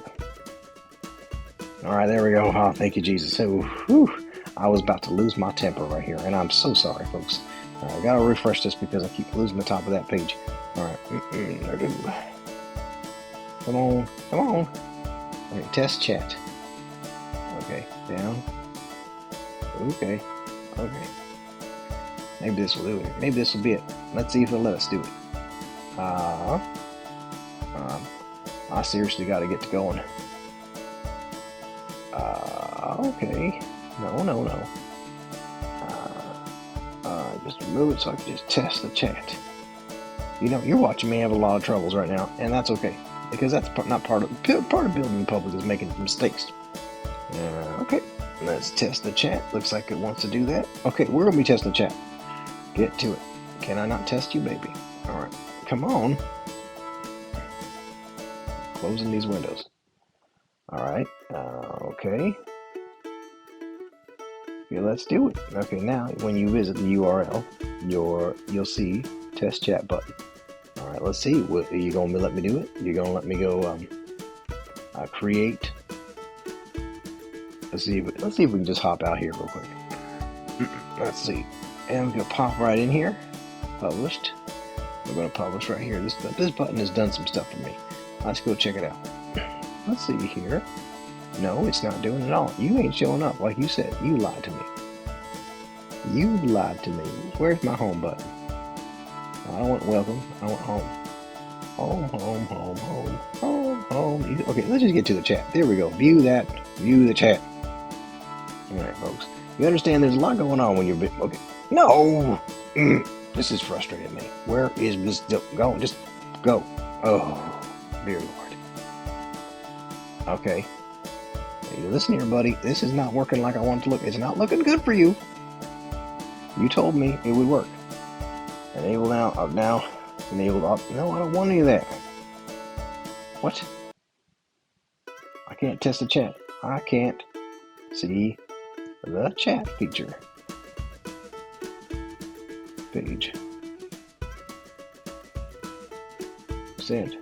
All right, there we go. Oh, thank you, Jesus. So, I was about to lose my temper right here, and I'm so sorry, folks. I gotta refresh this because I keep losing the top of that page. All right. Come on. All right, test chat. Okay, down. Okay. Maybe this will do it. Maybe this will be it. Let's see if it'll let us do it. I seriously got to get to going. Okay. No. Just remove it so I can just test the chat. You know, you're watching me have a lot of troubles right now, and that's okay, because that's not part of building the public is making mistakes. Okay, let's test the chat. Looks like it wants to do that. Okay, we're gonna be testing the chat. Get to it. Can I not test you, baby? All right, come on. Closing these windows. All right. Okay. Okay, let's do it. Okay, now when you visit the URL, you'll see test chat button. All right, let's see. Are you gonna let me do it? You're gonna let me go create. Let's see if we can just hop out here real quick. Let's see. And we're gonna pop right in here. Published. We're gonna publish right here. This button has done some stuff for me. Let's go check it out. Let's see here. No, it's not doing it all. You ain't showing up like you said. You lied to me. You lied to me. Where's my home button? I don't want welcome. I want home. Home. Okay, let's just get to the chat. There we go. View the chat. All right, folks. You understand there's a lot going on when you're... Okay. No! This is frustrating me. Where is this going? Just go. Oh, dear Lord. Okay. You listen here, buddy. This is not working like I want it to look. It's not looking good for you. You told me it would work. Enable now. Enable up. No, I don't want any of that. What? I can't test the chat. I can't see the chat feature. Page. Send.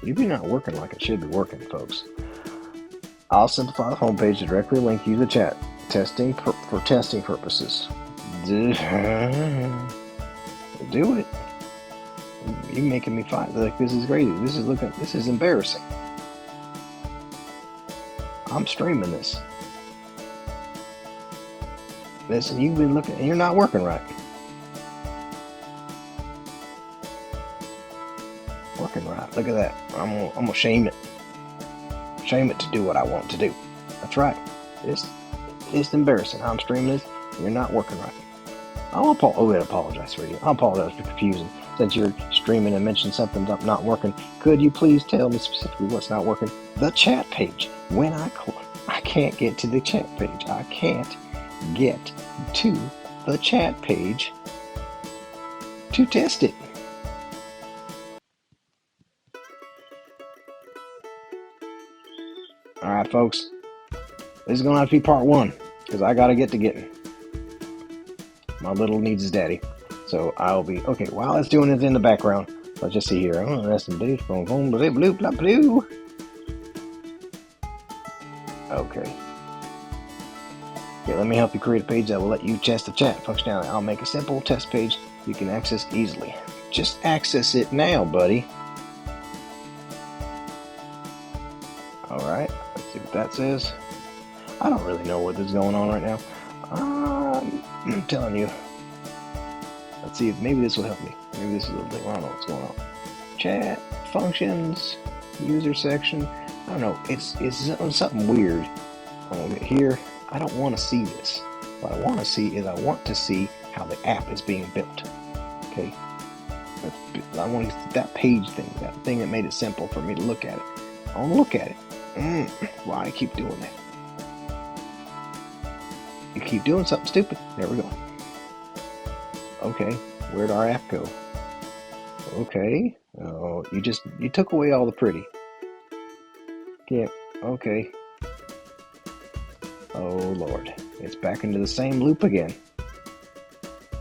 You'd be not working like it should be working, folks. I'll simplify the homepage to directly link you to the chat. Testing for testing purposes. Do it. You're making me fight. Like, this is crazy. This is embarrassing. I'm streaming this. Listen, you've been looking and you're not working right. Working right. Look at that. I'm gonna shame it. Shame it to do what I want to do. That's right. It's embarrassing. I'm streaming this. And you're not working right. I'll apologize for you. I'll apologize for confusing. Since you're streaming and mentioned something's not working, could you please tell me specifically what's not working? The chat page. When I can't get to the chat page. I can't get to the chat page to test it. All right, folks. This is going to have to be part one because I got to get to getting. My little needs his daddy. So I'll be, okay, while it's doing it in the background, let's just see here. Oh, that's some blue, boom, boom, blue, blue, blue, blue. Okay. Okay, let me help you create a page that will let you test the chat functionality. I'll make a simple test page you can access easily. Just access it now, buddy. Alright, let's see what that says. I don't really know what is going on right now. I'm telling you. Let's see if maybe this will help me. Maybe this is a little thing. I don't know what's going on. Chat, functions, user section. I don't know. It's something weird. I'm gonna get here. I don't want to see this. What I want to see is I want to see how the app is being built. Okay. I want to see that page thing, that thing that made it simple for me to look at it. I want to look at it. Why do I keep doing that? You keep doing something stupid. There we go. Okay, where'd our app go? Okay. Oh, you took away all the pretty. Yeah, okay. Oh Lord, it's back into the same loop again.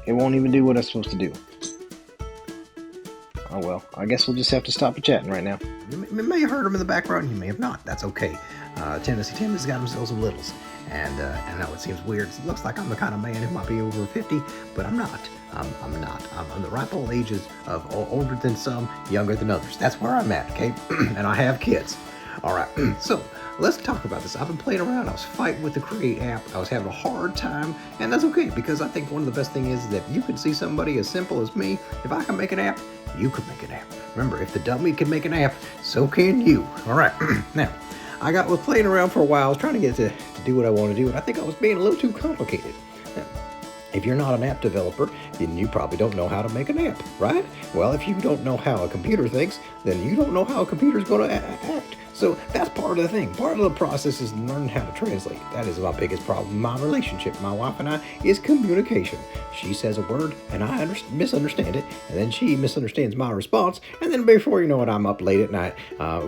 It won't even do what it's supposed to do. Oh well, I guess we'll just have to stop chatting right now. You may have heard him in the background, you may have not. That's okay. Tennessee Tim has got himself some littles. And I know it seems weird. It looks like I'm the kind of man who might be over 50, but I'm not. I'm not. I'm the ripe old ages of older than some, younger than others. That's where I'm at, okay? And I have kids. All right, so let's talk about this. I've been playing around. I was fighting with the Create app. I was having a hard time, and that's okay, because I think one of the best things is that you can see somebody as simple as me. If I can make an app, you can make an app. Remember, if the dummy can make an app, so can you. All right, now, I was playing around for a while. I was trying to get to do what I want to do, and I think I was being a little too complicated. Now, if you're not an app developer, then you probably don't know how to make an app, right? Well, if you don't know how a computer thinks, then you don't know how a computer's going to act. So that's part of the thing. Part of the process is learning how to translate. That is my biggest problem in my relationship. My wife and I is communication. She says a word and I misunderstand it, and then she misunderstands my response, and then before you know it, I'm up late at night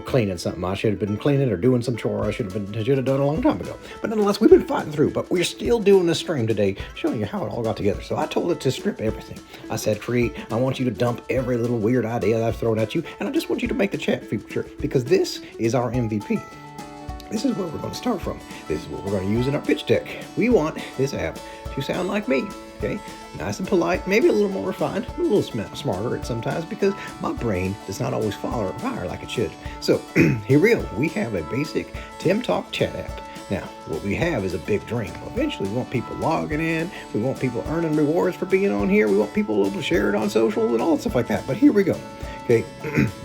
cleaning something I should have been cleaning, or doing some chore I should have done a long time ago. But nonetheless, we've been fighting through, but we're still doing the stream today, showing you how it all got together. So I told it to strip everything. I said, Create, I want you to dump every little weird idea that I've thrown at you, and I just want you to make the chat feature, because this is our MVP. This is where we're going to start from. This is what we're going to use in our pitch deck. We want this app to sound like me, okay? Nice and polite, maybe a little more refined, a little smarter at sometimes, because my brain does not always fire like it should. So here we go. We have a basic TimTalk chat app. Now, what we have is a big dream. Eventually, we want people logging in. We want people earning rewards for being on here. We want people able to share it on social and all that stuff like that. But here we go. Okay,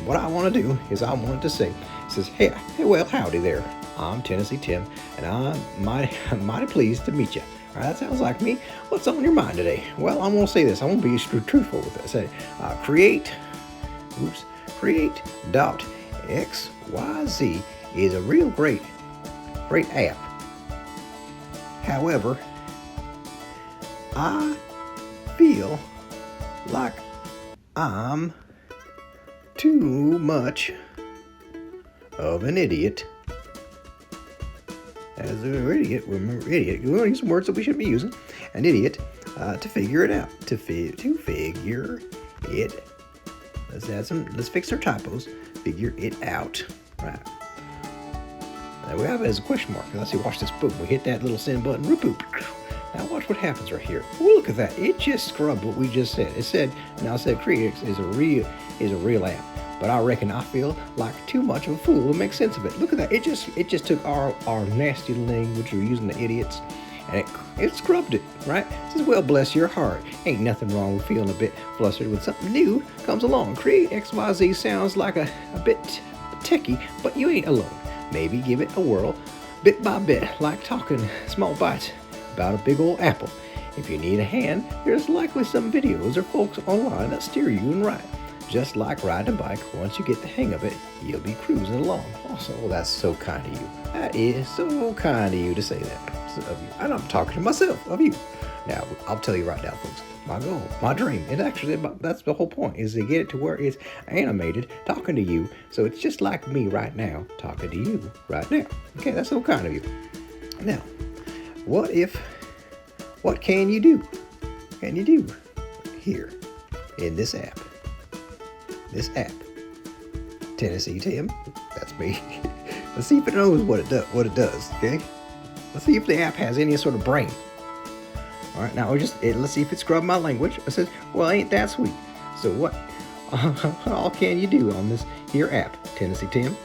what I want to do is I want to say, it says, hey, well, howdy there. I'm Tennessee Tim, and I'm mighty pleased to meet you. All right, that sounds like me. What's on your mind today? Well, I'm going to say this. I'm going to be truthful with it. Say, create .xyz is a real great app. However, I feel like I'm too much of an idiot. As an idiot, remember idiot. We're going to use some words that we shouldn't be using. An idiot to figure it out. To figure it. Let's fix our typos. Figure it out. Right. Now we have it as a question mark. Let's see. Watch this. Boom. We hit that little send button. Boop. Now watch what happens right here. Oh, look at that. It just scrubbed what we just said. It said Create is a real app. But I reckon I feel like too much of a fool to make sense of it. Look at that. It just took our nasty language we're using, the idiots, and it scrubbed it, right? It says, well, bless your heart. Ain't nothing wrong with feeling a bit flustered when something new comes along. Create XYZ sounds like a bit techie, but you ain't alone. Maybe give it a whirl, bit by bit, like talking small bites about a big old apple. If you need a hand, there's likely some videos or folks online that steer you and right. Just like riding a bike, once you get the hang of it, you'll be cruising along. Also, that's so kind of you. That is so kind of you to say that of you. And I'm talking to myself, of you. Now, I'll tell you right now, folks, my goal, my dream, and actually that's the whole point, is to get it to where it's animated, talking to you. So it's just like me right now, talking to you right now. Okay, that's so kind of you. Now, what can you do? Can you do here? in this app. Tennessee Tim, that's me. Let's see if it knows what it does, okay? Let's see if the app has any sort of brain. All right, now let's see if it scrubbed my language. It says, well, ain't that sweet? So what all can you do on this here app, Tennessee Tim?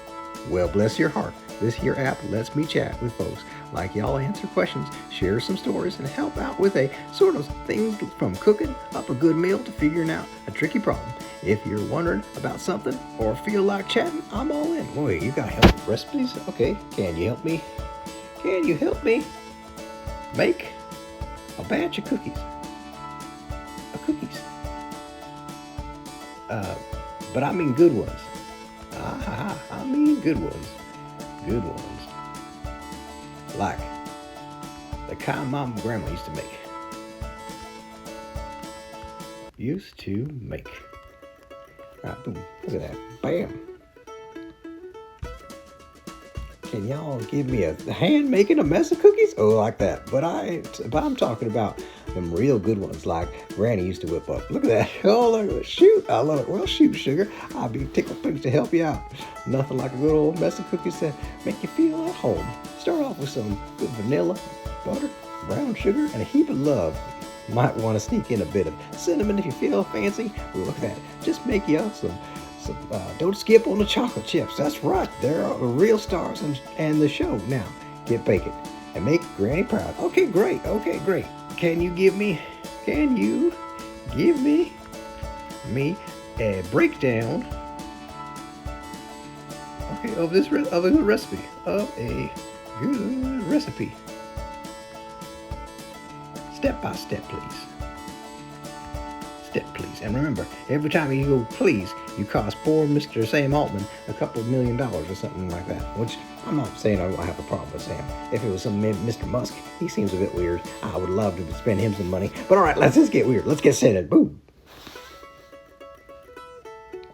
Well, bless your heart. This here app lets me chat with folks like y'all, answer questions, share some stories, and help out with a sort of things from cooking up a good meal to figuring out a tricky problem. If you're wondering about something or feel like chatting, I'm all in. Boy, you got help with recipes? Okay, can you help me? Can you help me make a batch of cookies? But I mean good ones. I mean good ones. Good ones. Like the kind Mom and Grandma used to make. All right, boom. Look at that. Bam. Can y'all give me a hand making a mess of cookies? Oh, like that. But I'm talking about them real good ones like Granny used to whip up. Look at that. Oh, look at it. Shoot. I love it. Well, shoot, sugar. I'll be tickled pink to help you out. Nothing like a good old mess of cookies to make you feel at home. Start off with some good vanilla, butter, brown sugar, and a heap of love. Might want to sneak in a bit of cinnamon if you feel fancy. Well, look at that. Just make you some don't skip on the chocolate chips. That's right. They're real stars and the show. Now, get baking and make Granny proud. Okay, great. Can you give me a breakdown of a good recipe. Step by step, please. And remember, every time you go please, you cost poor Mr. Sam Altman a couple of $1 million or something like that. Which I'm not saying I have a problem with Sam. If it was some Mr. Musk, he seems a bit weird. I would love to spend him some money. But all right, let's just get weird. Let's get started. Boom.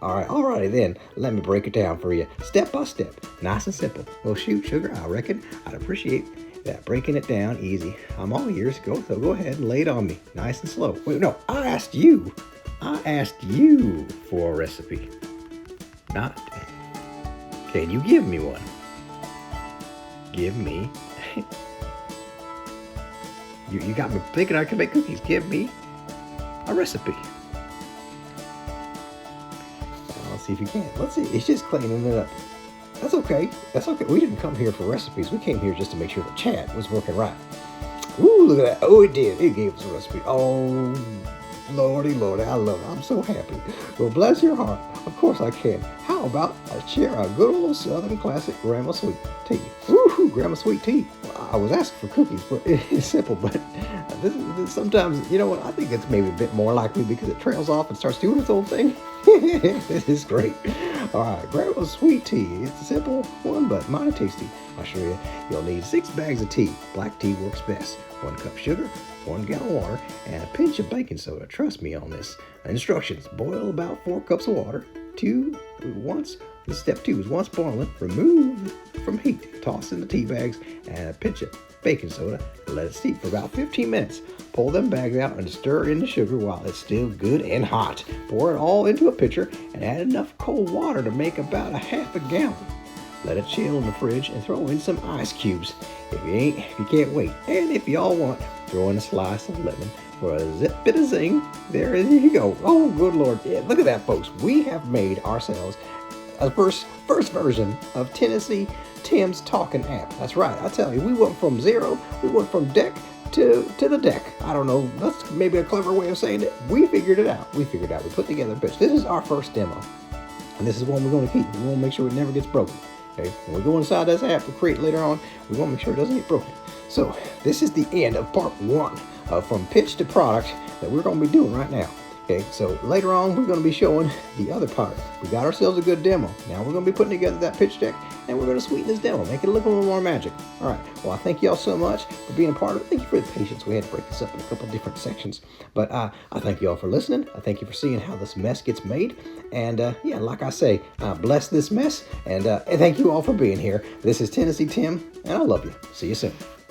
Alrighty then. Let me break it down for you, step by step, nice and simple. Well, shoot, sugar, I reckon I'd appreciate that, breaking it down easy. I'm all ears. So go ahead and lay it on me, nice and slow. Wait, no, I asked you for a recipe. Not, can you give me one? Give me. You got me thinking I can make cookies. Give me a recipe. Let's see if you can. Let's see. It's just cleaning it up. That's okay. We didn't come here for recipes. We came here just to make sure the chat was working right. Ooh, look at that. Oh, it did. It gave us a recipe. Oh, Lordy, I love it. I'm so happy. Well, bless your heart. Of course I can. How about I share a good old Southern classic Grandma Sweet Tea? Woohoo, Grandma Sweet Tea. Well, I was asking for cookies, but it's simple. But this sometimes, you know what? I think it's maybe a bit more likely because it trails off and starts doing its own thing. This is great. All right, Grandma Sweet Tea. It's a simple one, but mighty tasty. I'll show you. You'll need 6 bags of tea. Black tea works best. 1 cup sugar, 1 gallon of water, and a pinch of baking soda. Trust me on this. Instructions: boil about 4 cups of water. Step 2 is once boiling, remove from heat. Toss in the tea bags and a pinch of baking soda. Let it steep for about 15 minutes. Pull them bags out and stir in the sugar while it's still good and hot. Pour it all into a pitcher and add enough cold water to make about a half a gallon. Let it chill in the fridge and throw in some ice cubes. If you can't wait. And if y'all want, throw in a slice of lemon for a bit of zing. There you go. Oh, good Lord. Yeah, look at that, folks. We have made ourselves a first version of Tennessee Tim's Talking app. That's right. I tell you, we went from zero. We went from deck to the deck. I don't know. That's maybe a clever way of saying it. We figured it out. We put together a pitch. This is our first demo. And this is one we're going to keep. We want to make sure it never gets broken. Okay, when we go inside this app we create later on, we want to make sure it doesn't get broken. So this is the end of part 1 from pitch to product that we're going to be doing right now. Okay, so later on we're going to be showing the other part. We got ourselves a good demo. Now we're going to be putting together that pitch deck, and we're going to sweeten this demo, make it look a little more magic. All right, well, I thank y'all so much for being a part of it. Thank you for the patience. We had to break this up in a couple of different sections, but I thank y'all for listening. I thank you for seeing how this mess gets made, and yeah, like I say, bless this mess, and thank you all for being here. This is Tennessee Tim, and I love you. See you soon.